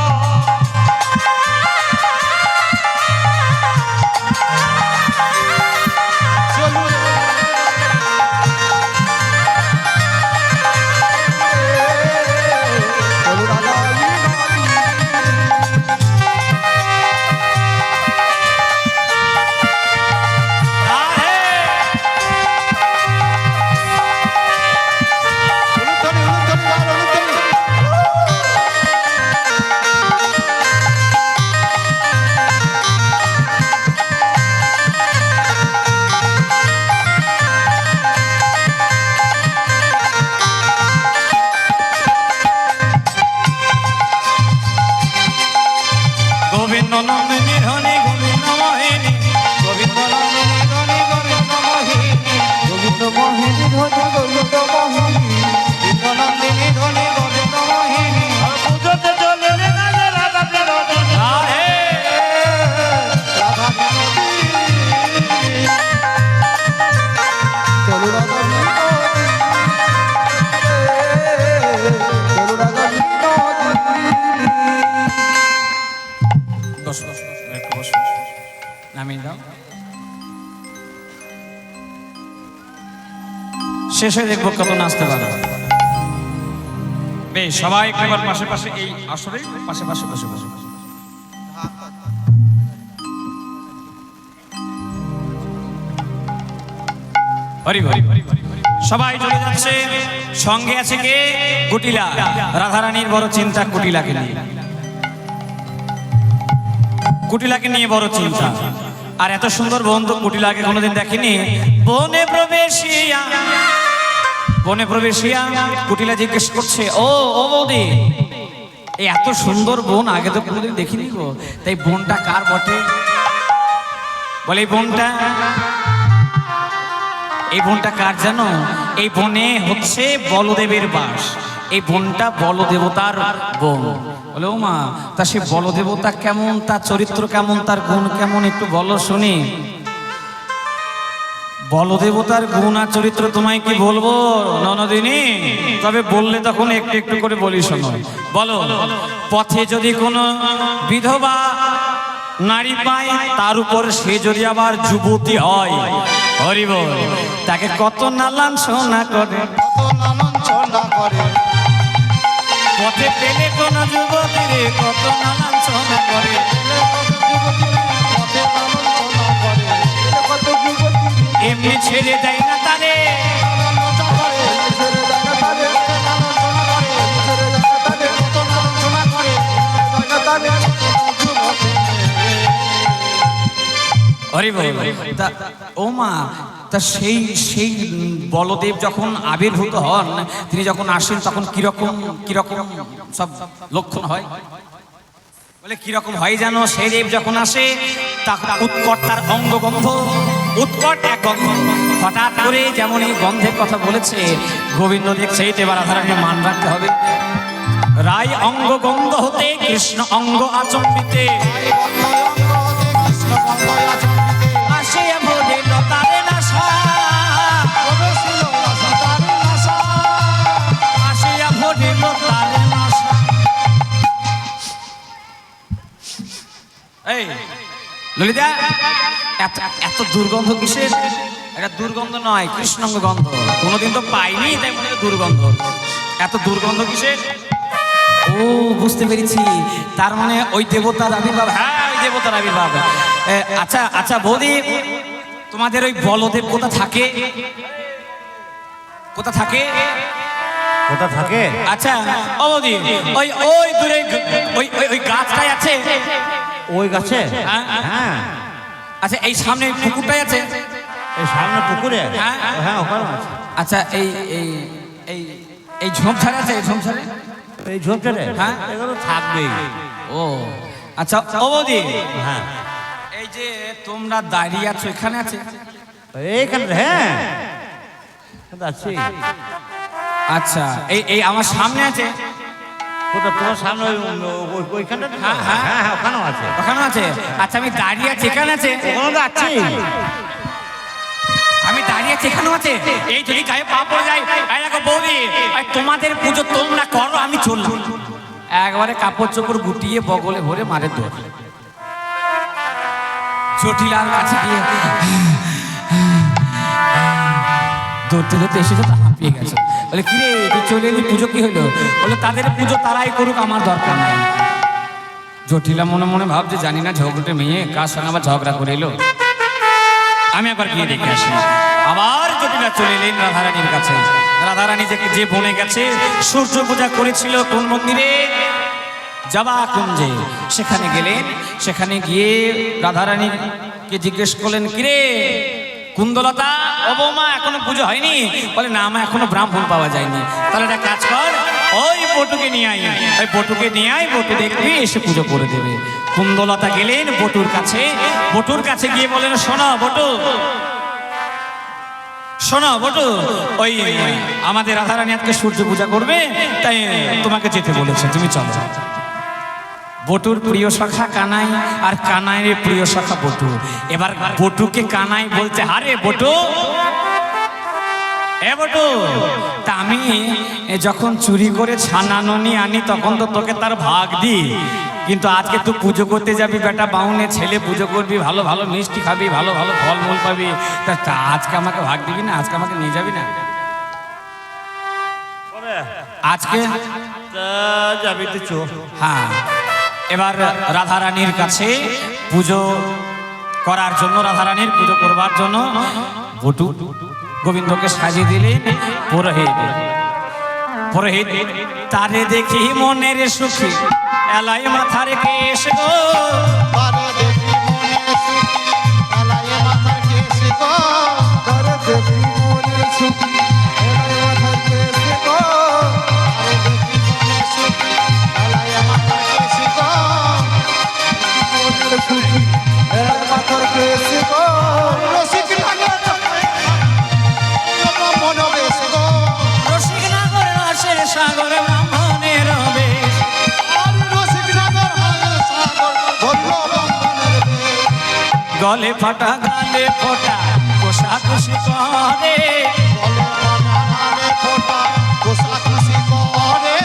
গোবিন্দ নন্দিনী ধনী গোবিন্দ মোহিনী গোবিন্দ নন্দিনী ধনী গোবিন্দ মোহিনী গোবিন্দ মোহিনী ধনী গোবিন্দ মোহিনী গোবিন্দ নন্দিনী ধনী গোবিন্দ মোহিনী পুজোতে চলে রে রাজা রাধা বিনোদিনী রাধে রাধা চলো রাধা বসো একটু বসো নামিয়ে দাও শেষে দেখবো কত নাচতে পারো বেশ সবাই একবার পাশে পাশে এই আসরে পাশে পাশে বসে বসে হরি হরি সবাই চলে যাচ্ছে সঙ্গে আছে কে কুটিলা রাধারানীর বড় চিন্তা কুটিলাকে নিয়ে কুটিলাকে নিয়ে বড় চিন্তা আর এত সুন্দর বোন তো কুটিলাকে কোনোদিন দেখেনি বনে প্রবেশিয়া কুটিলা জিজ্ঞেস করছে ও বৌদি এই এত সুন্দর বোন আগে তো কোনোদিন দেখিনি গো তাই বোনটা কার বটে বলে এই বোনটা কার জানো এই বনে হচ্ছে বলদেবের বাস এই বোনটা বলদেবতার বোন বলে ও মা তা সে বলদেবতা কেমন তার চরিত্র কেমন তার গুণ কেমন একটু বলো শুনি বলদেবতার গুণ আর চরিত্র তোমায় কি বলবো ননদিনী তবে বললে তখন একটু একটু করে বলি শোনো বলো পথে যদি কোনো বিধবা নারী পায় তার উপর সে যদি আবার যুবতী হয় হরি বল তাকে কত নালান সোনা করে পথে পেলে কোন যুবতী রে কত নালান সোনা করে এমনি ছেড়ে দেয় না তারে হরি বল ও মা তা সেই বলদেব যখন আবির্ভূত হন তিনি যখন আসেন তখন কিরকম সব লক্ষণ হয় বলে কিরকম হয় জানো সেই দেব যখন আসে তখন উৎকট তার অঙ্গগন্ধ উৎকট এক গন্ধ হঠাৎ করে যেমন এই গন্ধের কথা বলেছে গোবিন্দ দেখছে এবার রাধারানীর মান রাখতে হবে রায় অঙ্গ গন্ধ হতে কৃষ্ণ অঙ্গ আচম্বিতে ললিতা এত দুর্গন্ধ কিসের এটা দুর্গন্ধ নয় কৃষ্ণাঙ্গ গন্ধ কোনোদিন তো পাইনি তাই মনে হয় দুর্গন্ধ এত দুর্গন্ধ কিসের ও বুঝতে পেরেছি তার মানে ওই দেবতার আবির্ভাব হ্যাঁ ওই দেবতার আবির্ভাব আচ্ছা বৌদি তোমাদের ওই বলদেব কোথা থাকে আচ্ছা ও বৌদি ওই দূরে ওই গাছটাই আছে ওই গাছে হ্যাঁ আচ্ছা এই সামনে পুকুরটাই আছে এই সামনে পুকুরে হ্যাঁ ওখানে আছে আচ্ছা এই ঝোপঝাড় আছে এই ঝোপঝাড়ে হ্যাঁ এগুলো থাকবেই ও আচ্ছা ও বৌদি হ্যাঁ এই যে তোমরা দাঁড়িয়ে আছো এখানে আছে এইখানে হ্যাঁ আছি আচ্ছা এই আমার সামনে আছে কোথা তোমার সামনে ওইখানটা হ্যাঁ ওখানেও আছে আচ্ছা আমি দাঁড়িয়ে আছি এখানে আছে ওখানে তো আছি আমি দাঁড়িয়ে আছি এখানেও আছে এই যদি গায়ে পা পড়ে যায় দেখো বৌদি তোমাদের পুজো তোমরা করো আমি চললাম একবারে কাপড় চোপড় গুটিয়ে বগলে ভরে মারে দৌড়। জটিলার কাছে গিয়ে দৌড়তে দৌড়তে এসে তো হাঁপিয়ে গেছে। বলে কিরে তুই চলে এলি, পুজো কি হলো? বলে তাদের পুজো তারাই করুক, আমার দরকার নাই। জটিলা মনে মনে ভাবছে জানি না ঝগড়টে মেয়ে কার সঙ্গে আবার ঝগড়া করে এলো, আমি একবার গিয়ে দেখে আসি। আবার জটিলা চলে এলেন রাধারানীর কাছে। রাধারানী যে বনে গেছে সূর্য পূজা করেছিল কোন মন্দিরে? জবা কুঞ্জে। সেখানে গেলেন, সেখানে গিয়ে রাধারানীকে জিজ্ঞেস করলেন, কিরে কুন্দলতা, ও বৌমা এখনো পুজো হয়নি? বলে না মা, এখনো ব্রাহ্মণ পাওয়া যায়নি। তাহলে একটা কাজ কর, ওই বটুকে নিয়ে আয়, ওই বটুকে নিয়ে আয়, বটু দেখবি এসে পুজো করে দেবে। কুন্দলতা গেলেন বটুর কাছে। বটুর কাছে গিয়ে বলেন, শোনো বটু, শোনো বটু, ওই আমাদের রাধারানী আজকে সূর্য পূজা করবে, তাই তোমাকে যেতে বলেছে, তুমি চলো। বটুর প্রিয় সখা কানাই, আর কানাইয়ের প্রিয় সখা বটু। এবার বটুকে কানাই বলছে, আরে বটু, এ বটু, তা আমি যখন চুরি করে ছানাননি আনি তখন তো তোকে তার ভাগ দিই, কিন্তু আজকে তুই পুজো করতে যাবি, বেটা বাউনে ছেলে পুজো করবি, ভালো ভালো মিষ্টি খাবি, ভালো ভালো ফলমূল পাবি, তা আজকে আমাকে ভাগ দিবি না? আজকে আমাকে নিয়ে যাবি না? আজকে যাবি তো চো। হ্যাঁ, এবার রাধারানীর কাছে পুজো করার জন্য, রাধারানীর পুজো করবার জন্য বটু গোবিন্দকে সাজিয়ে দিলেন পুরোহিত। পুরোহিত তারে দেখি মনের সুখী, এলাই মাথার কেশ গো, তারে দেখি মনের সুখী, এলায়ে মাথার কেশ গো, তারে দেখি মনের সুখী, এলায়ে মাথার কেশ গো, তারে দেখি মনের সুখী, এলায়ে মাথার কেশ গো, মনের সুখী, এলায়ে মাথার কেশ গো, রসিক নগর মন বেশ গো, রসিক নগর রসের সাগর ব্রাহ্মণের বেশ, রসিক নগর হালের সাগর ভদ্র ব্রাহ্মণের বেশ, গলে ফাটা গালে ফোটা কোষাকুষি করে, গলে ফাটা গালে ফোটা কোষাকুষি করে,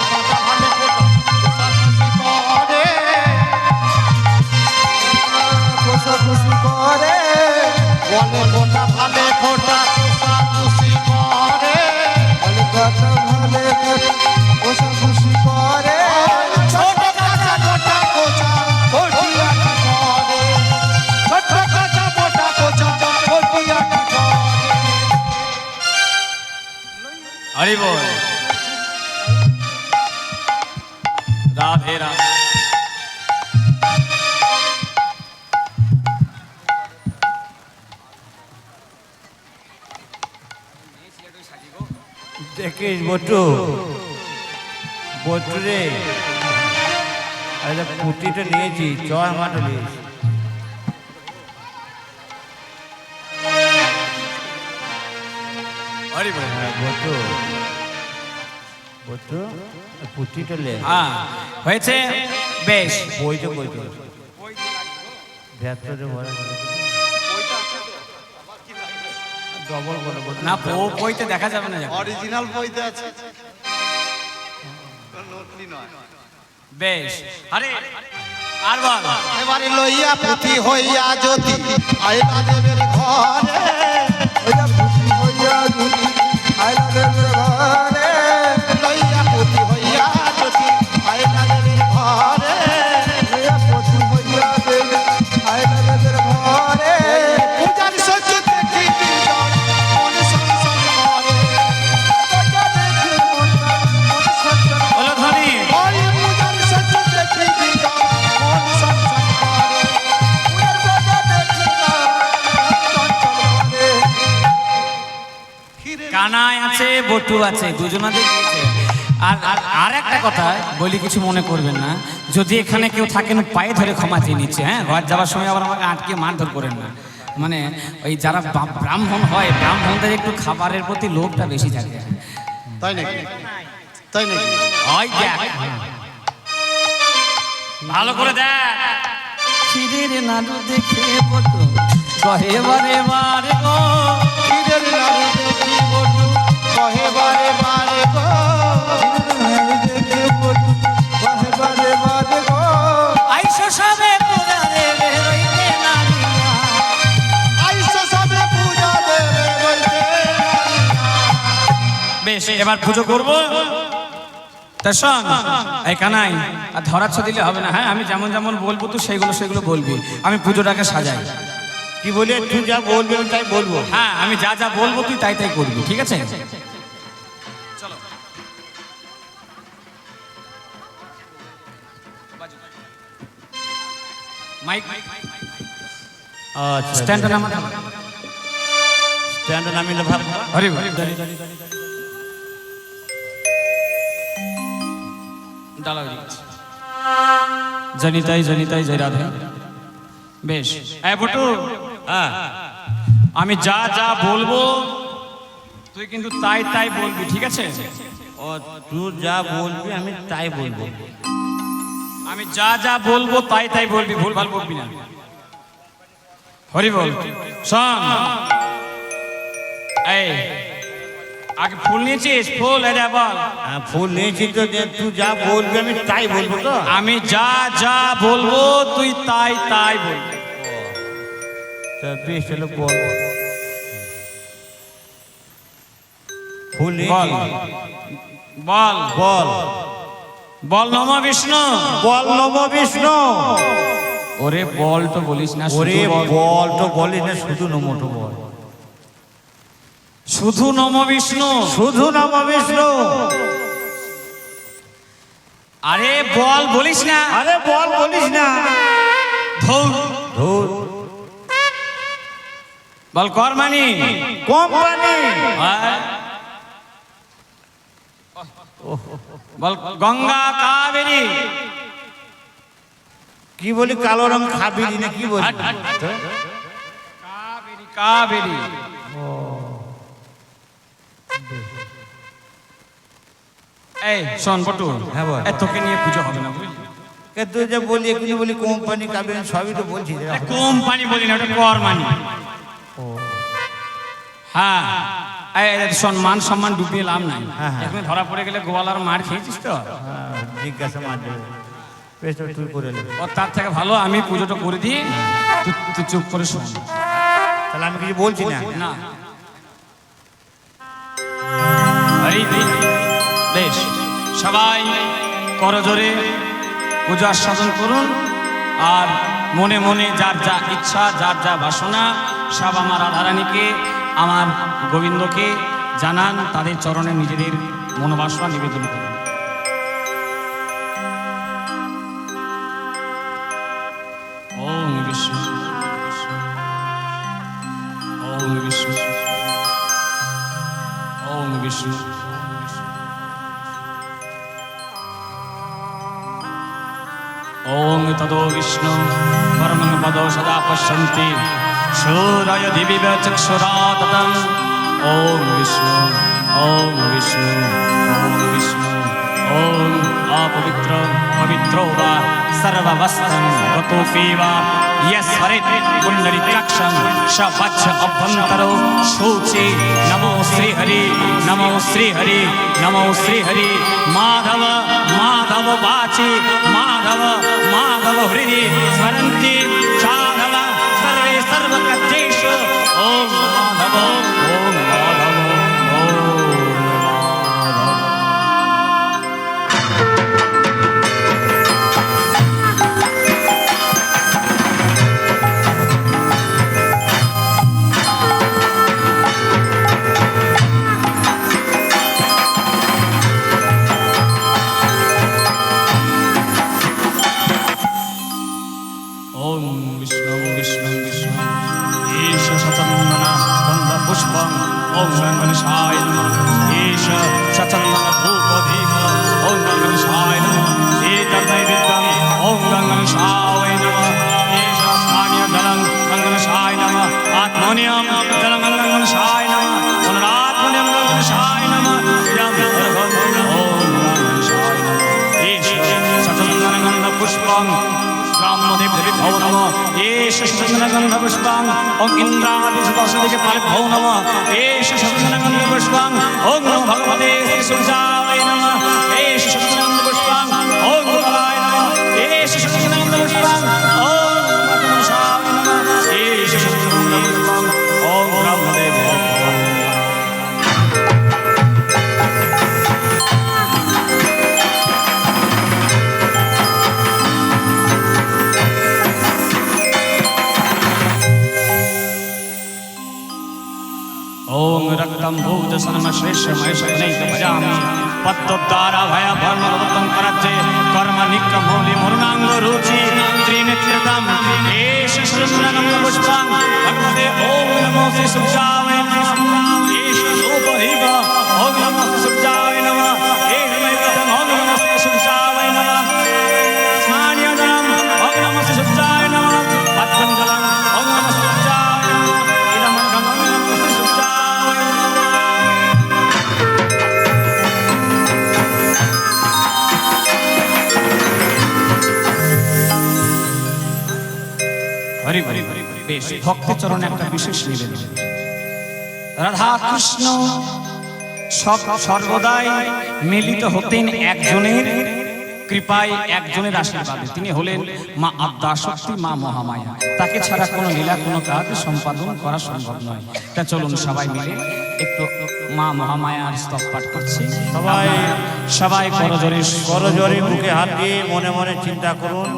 গলে ফাটা গালে ফোটা কোষাকুষি করে, কোষাকুষি করে, গলে ফোটা গালে ফোটা কোষাকুষি করে, গলে ফাটা গালে ফোটা কোষাকুষি করে, ছোট কাঁচা মোটা কোচা ফটিয়াটি করে, ছোট কাঁচা মোটা কোচা ফটিয়াটি করে। হরি বল, রাধে রাধে। দেখিস বটু, বটু রে, আরে পুঁতিটা নিয়েছি, চয় মাঠে নিয়েছি। হরি বল। বটু, বটু, পুঁতিটা লে। হ্যাঁ হয়েছে, বেশ। বইটা বইটা ভেতরে ভরা ডবল করে বটু। না বইতে দেখা যাবে না যখন। অরিজিনাল বইতে আছে, নকলি নয়। বেশ, আরে আর বল। এবারে লইয়া পুঁথি হইয়া জ্যোতি আইলা দেবের ঘরে, লইয়া পুঁথি হইয়া জ্যোতি আইলা দেবের ঘরে, লইয়া পুঁথি হইয়া জ্যোতি আইলা দেবের ঘরে, লইয়া পুঁথি হইয়া দেবে আইলা দেবের ঘরে, পূজার সহ্য দেখি বিজন মন সংসন করে, পূজা দেখি মন সংসন করে, বলো ধনী। ওই পূজার সহ্য দেখি বিজন মন সংসন করে, পূজার পূজা দেখি কানাই আছে বটু আছে, দুজনাতে গিয়েছে। আর আর একটা কথা বলি, কিছু মনে করবেন না, যদি এখানে কেউ থাকেন পায়ে ধরে ক্ষমা চেয়ে নিচ্ছে। হ্যাঁ, ঘর যাওয়ার সময় আবার আমাকে আটকে মারধর করেন না। মানে ওই যারা ব্রাহ্মণ হয়, ব্রাহ্মণদের একটু খাবারের প্রতি লোভটা বেশি থাকে। তাই নাকি? তাই নাকি? ওই দেখ, ভালো করে দেখ, ক্ষীরের নাড়ু দেখে বটু কহে বারে বারে গো, ক্ষীরের নাড়ু দেখি বটু কহে বারে বারে গো, ক্ষীরের নাড়ু দেখি এবার পুজো করবো। তা শোন এই কানাই, আর ধরাচ্ছ দিলে হবে না। হ্যাঁ, আমি যেমন যেমন বলবো তুই সেগুলো বলবি। আমি পুজোটাকে সাজাই। কি বলে তুই যা বলবি আমি তাই বলবো। হ্যাঁ, আমি যা যা বলবো তুই তাই তাই করবি, ঠিক আছে? চলো মাইক আচ্ছা স্ট্যান্ড নামা স্ট্যান্ড নামিলে ভাব হরি ডালা জনিতাই জয় রাধে। বেশ বটু, হ্যাঁ আমি যা যা বলবো তুই কিন্তু তাই তাই বলবি, ঠিক আছে? ও তুই যা বলবি আমি তাই বলবো। আমি যা যা বলবো তাই তাই বলবি, ভুলভাল বলবি না। হরি বল। শোন এই, আগে ফুল নিয়েছিস? ফুল এরে বল। হ্যাঁ, ফুল নিয়েছি তো, যে তুই যা বলবি আমি তাই বলবো। তো আমি যা যা বলবো তুই তাই তাই বলবি। তা বেশ হলো, বল। ফুল বল নিয়েছি, বল বল বল নমঃ বিষ্ণু। বল নমঃ বিষ্ণু। ওরে বল তো বলিস না, ওরে শুধু বল। বল তো বলিস না, শুধু নমঃ তো বল। শুধু নমঃ বিষ্ণু। শুধু নমঃ বিষ্ণু। আরে বল বলিস না। আরে বল বলিস না। ধুর। ধুর। বল কর্মানি। কোম্পানি। বল গঙ্গা কাবেরী। কি বলি, কালো রং খাবি না কি বলি? কাবেরী কাবেরী। এই শোন পটু, হ্যাঁ বল। তোকে নিয়ে পুজো হবে না, বুঝলি? তুই যে বলি এখনই বলি কোম্পানি কাবি, সবই তো বলছি। কোম্পানি বলি না, ওটা কর্মানি। হ্যাঁ শোন, মান সম্মান ডুবিয়ে লাভ নাই। হ্যাঁ, হ্যাঁ। এখানে ধরা পড়ে গেলে গোয়ালার মার খেয়েছিস তো। জিজ্ঞাসা মারবে, বেশ তুই করে নেবে। ও তার থেকে ভালো আমি পুজোটা করে দিই, তুই চুপ করে শোন। তাহলে আমি কিছু বলছি না। না বেশ, সবাই করজোরে পুজো আস্বাদন করুন। আর মনে মনে যার যা ইচ্ছা, যার যা বাসনা, সব আমার রাধারানীকে, আমার গোবিন্দকে জানান, তাদের চরণে নিজেদের মনোবাসনা নিবেদন করুন। ওম বিষ্ণু ওম বিষ্ণু ওম বিষ্ণু ওম তদো বিষ্ণু পরমং পদো সদা পশ্যন্তি সূরয় দিবিব চক্ষুরাততম। ওম বিষ্ণু ওম বিষ্ণু ওম বিষ্ণু ওম অপবিত্র পবিত্রো বা সর্ববস্ত্রং গতোপি বা यस्वरित पुंडरीकाक्षं शवच्छ अभ्यंतरो शोचे। नमो श्री हरि नमो श्री हरि नमो श्री हरि। माधव माधव वाचि माधव माधव हृदि स्मरन्ति साधव सर्वे सर्वकर्तेषु। ओम माधव ओम माधव ओम माधव। पुष्पं ओम गणेशाय नमः। ईश सचंदन धूप दीप ओम गणेशाय नमः। शीतल नैवेद्यम ओम गणेशाय नमः। ईश स्थानीय जलं गणेशाय नमः। आत्मनियम जलं गणेशाय नमः। पुनरात्मनियम गणेशाय नमः। यम सर्वं ओम गणेशाय नमः। ईश सचंदन गंध पुष्पं भो नमः। एष चंदनगंधपुष्पं ओम इंद्रादिशदशदिके पालिभो नमः। एष चंदनगंधपुष्पं ओम नमो भगवते सूर्याय नमः। एष चंदनगंधपुष्पं ओम गोपालाय नमः। एष चंदनगंधपुष्पं ओम गणेशाय नमः। एष चंदनगंधपुष्पं ओम ब्रह्मदेवाय नमः। सन्मश्रेष्ठ महेश नैक भजामि पद्मोद्धारा भया भर्मवृत्तं करच्चे कर्म निक्क मौलि मुर्णांग रुचि त्रिनेत्रतां एष शृण्वनं पुष्पं भक्ते ओम नमो श्री सुजाय नमः एष रूपहिव ओम नमो श्री सुजाय नमः एष मैकं ओम नमो श्री सुजाय नमः स्नानयनं ओम नमो श्री सुजाय नमः पद्मजलं ओम नमो श्री सुजाय नमः इदमर्घं ओम नमो श्री सुजाय नमः হরি হরি হরি বেশ ভক্তের চরণে একটা বিশেষ নিবেদন রাধা কৃষ্ণ সর্বদাই মিলিত হতেন একজনের কৃপায় একজনের আশীর্বাদে তিনি হলেন মা আদ্যাশক্তি মা মহামায়া তাকে ছাড়া কোনো লীলা কোনো কাজ সম্পাদন করা সম্ভব নয় তা চলুন সবাই মিলে একটু মা মহামায়ার স্তব পাঠ করছি সবাই করজোরে বুকে হাত দিয়ে মনে মনে চিন্তা করুন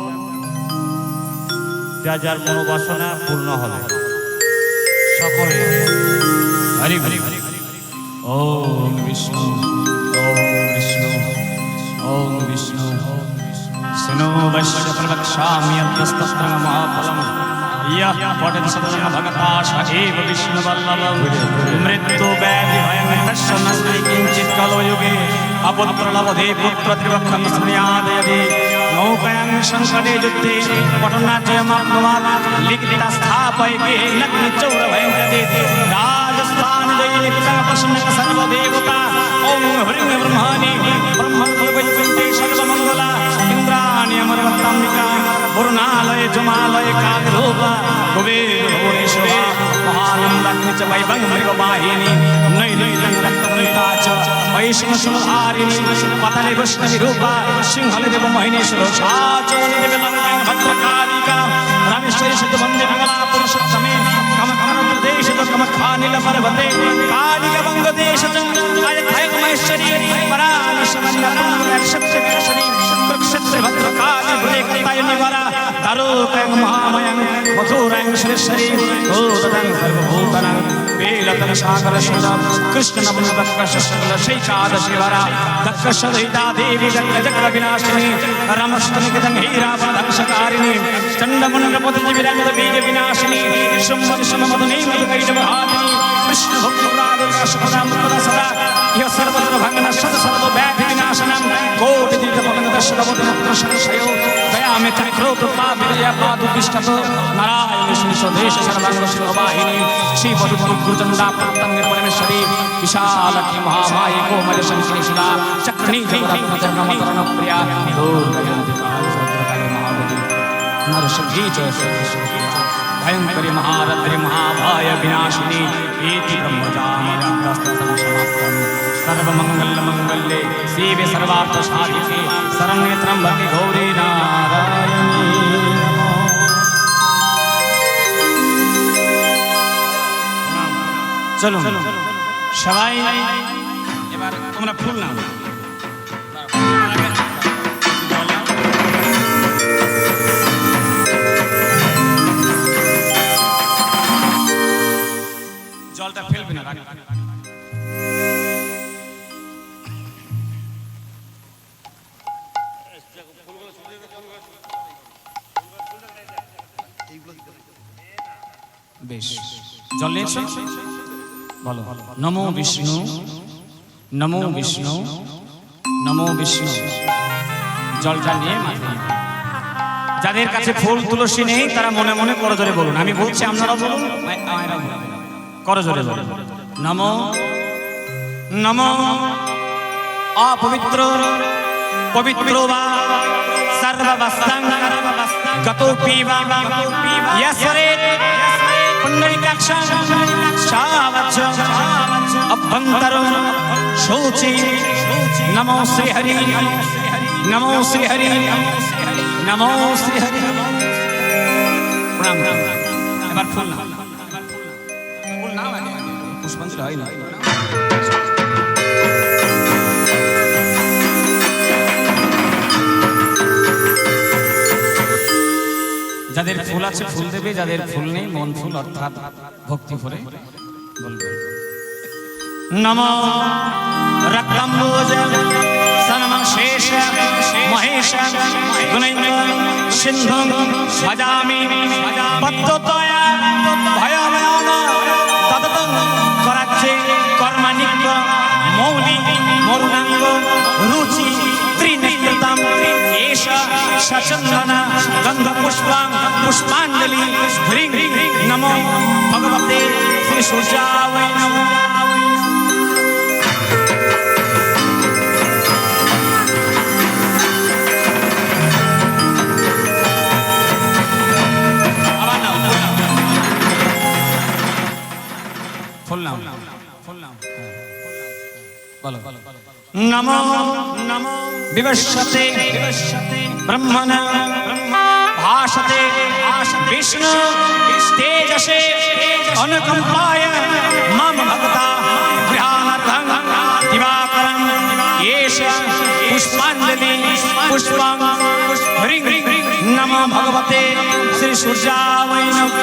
যা যার মনোবাসনা পূর্ণ হবে সকলে হরি হরি ওম বিষ্ণু ওম বিষ্ণু ওম বিষ্ণু স্নো বৈশ্য প্রবক্ষ্যামি অন্তস্তস্ত্র মহাফলম ইয়ঃ পঠতি সততং ভগতা স এব বিষ্ণু বল্লভম মৃত্যু ব্যাধি ভয়ং তস্য নাস্তি কিঞ্চিৎ কলযুগে অপুত্র লভতে পুত্র ত্রিবক্ষং স্মৃয়াদয়তি নৌকায়াং সংকটে যুদ্ধে পটনাচয়মাপ্নুয়াৎ লিখিতা স্থাপয়তে নগ্নি চৌরভয়ং দদেতি রাজস্থান জয়িতা প্রসন্ন সর্বদেবতা ওম হরিং ব্রহ্মাণি ব্রহ্মকুলবৈকুণ্ঠে সর্বমঙ্গলা ইন্দ্রাণি অমরবত্তাম্বিকা বরুণালয়ে জমালয়ে কাকরূপা কুবের ভুবনেশ্বরা মহানন্দাগ্নি চ বৈভঙ্গবাহিনী নৈনৈनं রক্তমৃতা চ वैष्णवसुधारिणी पतले वैष्णवी रूपा सिंहले देव मोहिनीश्वर साचवने देव लंकां भद्रकालिका रामेश्वरी सतवंदे मंगला पुरुषोत्तमे कमकमलप्रदेश कमखानिल पर्वते कालिका बंगदेश अयथैकमहेश्वरी पराशमन्नक्षत्रकेशरी कुरुक्षेत्र भद्रकाली भुलेकतायनिवरा दारुकं महामयं मधुरं श्रेष्ठरी भूतनं सर्वभूतनं वेलतं सागरशुद्धं कृष्णनमनवक्कशशकल शैकादशिवरा दक्षसहिता देवी जगत विनाशिनी रमस्तनिकतं हीरापदक्षकारिणी चण्डमुण्डपतिविरङ्गद बीज विनाशिनी शुम्भनिशममधुनी मधुकैटवहारिणी विष्णुभक्तुरादिर्शपदामृतसदा इह सर्वत्र भग्नशत सर्वव्याधि विनाशनं कोटितीर्थपवनदर्शनवदनपुत्रशंशयो दयामे चक्रोत्पादविजयपादुतिष्ठतो नारायणी श्रीस्वदेश सर्वाङ्गशिववाहिनी श्रीपदुर्गुरुचण्डा प्रत्तङ्गे परमेश्वरी विशालकी महामायी कोमलशंकिनी सुधा चक्रणी जगन्मतर्गमतरणप्रिया दुर्गयन्तिकालभद्रकाली महागति नरसिंही च भयंकरी महारद्री महाभाय विनाशिनी एति ब्रह्मजामस्ततं समाप्तं सर्वमङ्गलमङ्गल्ये शिवे सर्वार्थसाधिके शरण्ये त्र्यम्बके गौरी नारायणी চলুন সবাই এবার তোমরা ফুল নাও জলটা ফেলবি না বেশ জল নিয়েছ বলো নমো বিষ্ণু নমো বিষ্ণু নমো বিষ্ণু জলটা নিয়ে মাথায় যাদের কাছে ফুল তুলসী নেই তারা মনে মনে করজোরে বলুন আমি বলছি আপনারা বলুন করজোরে বলুন নমো নমো অপবিত্র পবিত্র বা সর্ববস্তাং গতোপি বা ইয়সরে পুণ্ডরিকাক্ষং শাবচ্ছং অভ্যন্তরং শৌচি নমো শ্রী হরি নমো শ্রী হরি নমো শ্রী হরি প্রণাম এবার ফুল না পুষ্পাঞ্জলি হয় না যাদের ফুল আছে ফুল দেবে যাদের ফুল নেই মন ফুল অর্থাৎ ভক্তি ভরে বলবে नमो रक्तम्बोज सनमशेष महेश गुणैन्द्र सिन्धुं भजामि पद्मतया भयमयन तदतं कराच्चे कर्मणिक मौलि मरुणाङ्ग रुचि त्रिनेत्रतां एष सचन्दन गन्धपुष्पां पुष्पाञ्जलि ह्रीं नमो भगवते श्री सूर्याय नमः। नमो नमो विवश्यते ब्रह्मण भाषते विष्णु तेजसे अनुकंपाय मम भक्ता गृहानर्थं दिवाकरं येष पुष्पाञ्जलि पुष्पं ह्रीं नमो भगवते श्री सूर्याय नमः।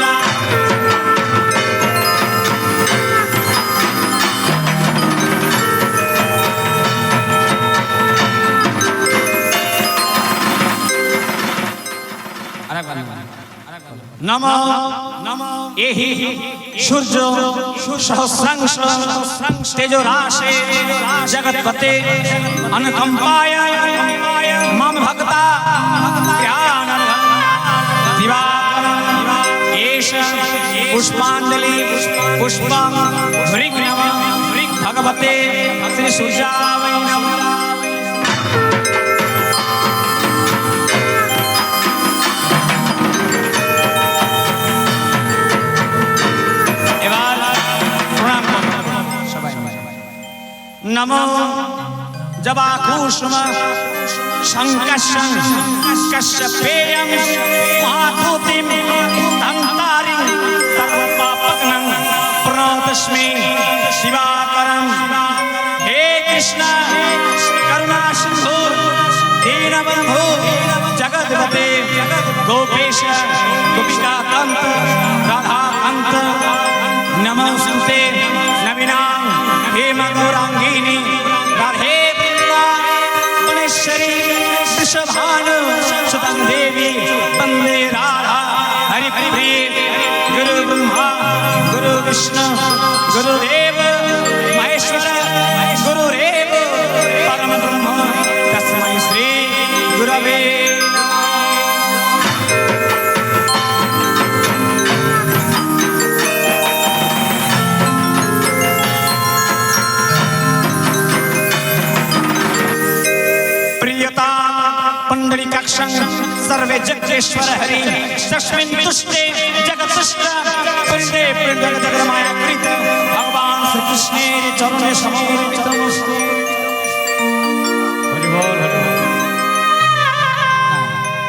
नमो नमो एहि सूर्य सहस्रांश तेजोराशे जगत्पते अनुकंपाय मम भक्ता दिवाकरं एष पुष्पाञ्जलि पुष्पं ह्रीं नमः भगवते श्री सूर्याय नमः। नमो जबाकुसुम शंकशं कश्यपेयं महाभूतिं धन्तारिं सर्वपापघ्नं प्रणतस्मै शिवाकरं। हे कृष्ण करुणा सिंधु दीनबन्धु जगद्पते गोपेश गोपिकाकान्त राधाकान्त नमोस्तुते नवीनां हेमगौराङ्गिनी राधे वृन्दावनेश्वरी वृषभानु सुतं देवी वन्दे राधा हरिप्रिये। गुरु ब्रह्मा गुरु विष्णु गुरुदेव महेश्वर गुरुरेव परमब्रह्म तस्मै श्री गुरवे। पुंडरीकाक्षं सर्वे जगदेश्वर हरि तस्मिन् तुष्टे जगत्सृष्ट वन्दे जगन्माया कृत भगवान श्री कृष्णे चरणे समर्पितमस्तु।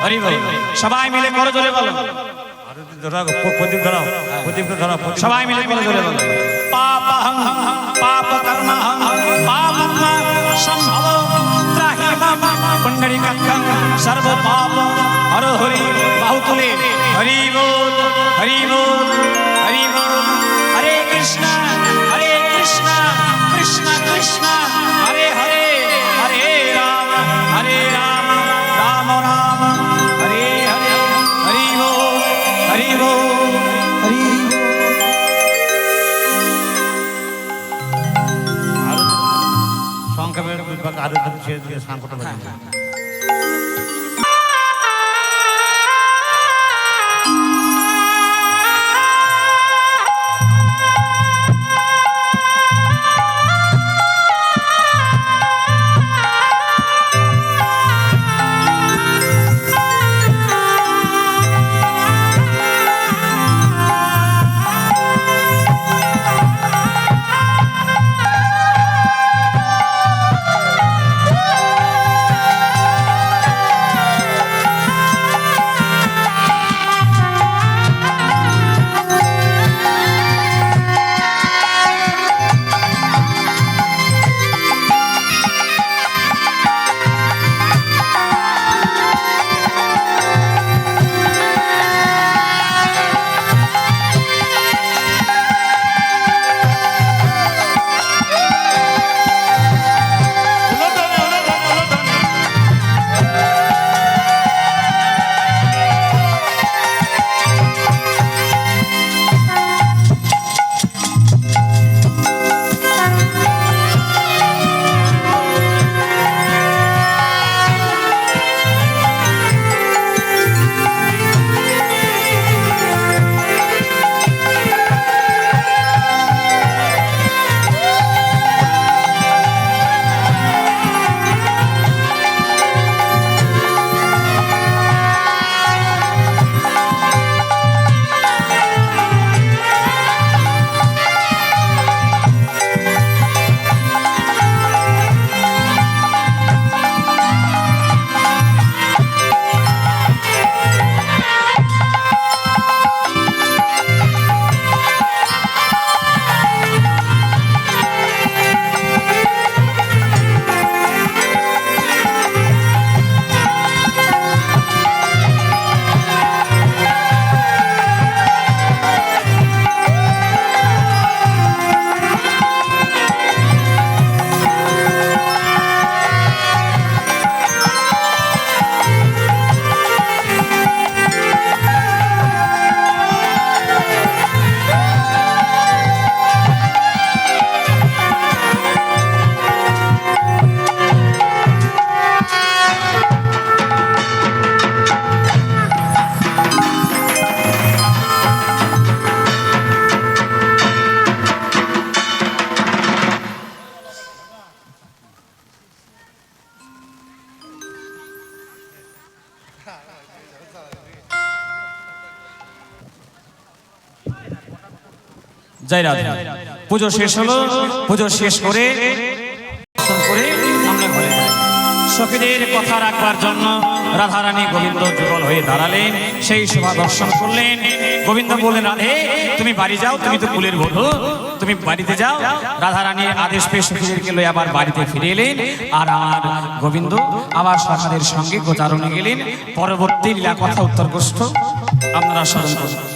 हरि बोल সবাই মিলে করে জোরে বলো সবাই মিলে করে জোরে বলো পাপহং পাপ কর্মহং পাপম সম্ভব ত্রাহি মম পুণ্ডরীকাক্ষং सर्व पाप हर हरि बाहुतुले हरि बोल हरि बोल हरि बोल। हरे कृष्ण कृष्ण कृष्ण हरे हरे हरे राम राम राम हरे हरे हरि बोल हरि बोल हरि बोल। সংক্ষেপে আরো ছেড়ে দিয়ে সংকট জয় রাধে। পুজো শেষ হলো, পুজো শেষ করে আমরা ঘরে যাই। সখীদের কথা রাখবার জন্য রাধারানী গোবিন্দ যুগল হয়ে দাঁড়ালেন, সেই শোভা দর্শন করলেন। গোবিন্দ বললেন, রাধে তুমি বাড়ি যাও, তুমি তো কুলের বধূ, তুমি বাড়িতে যাও। রাধারানীর আদেশ পেয়ে সখীদেরকে লয়ে আবার বাড়িতে ফিরে এলেন। আর আমার গোবিন্দ আবার সখাদের সঙ্গে গোচারণে গেলেন। পরবর্তী লীলা কথা উত্তর গোষ্ঠ আপনারা স্মরণ করুন।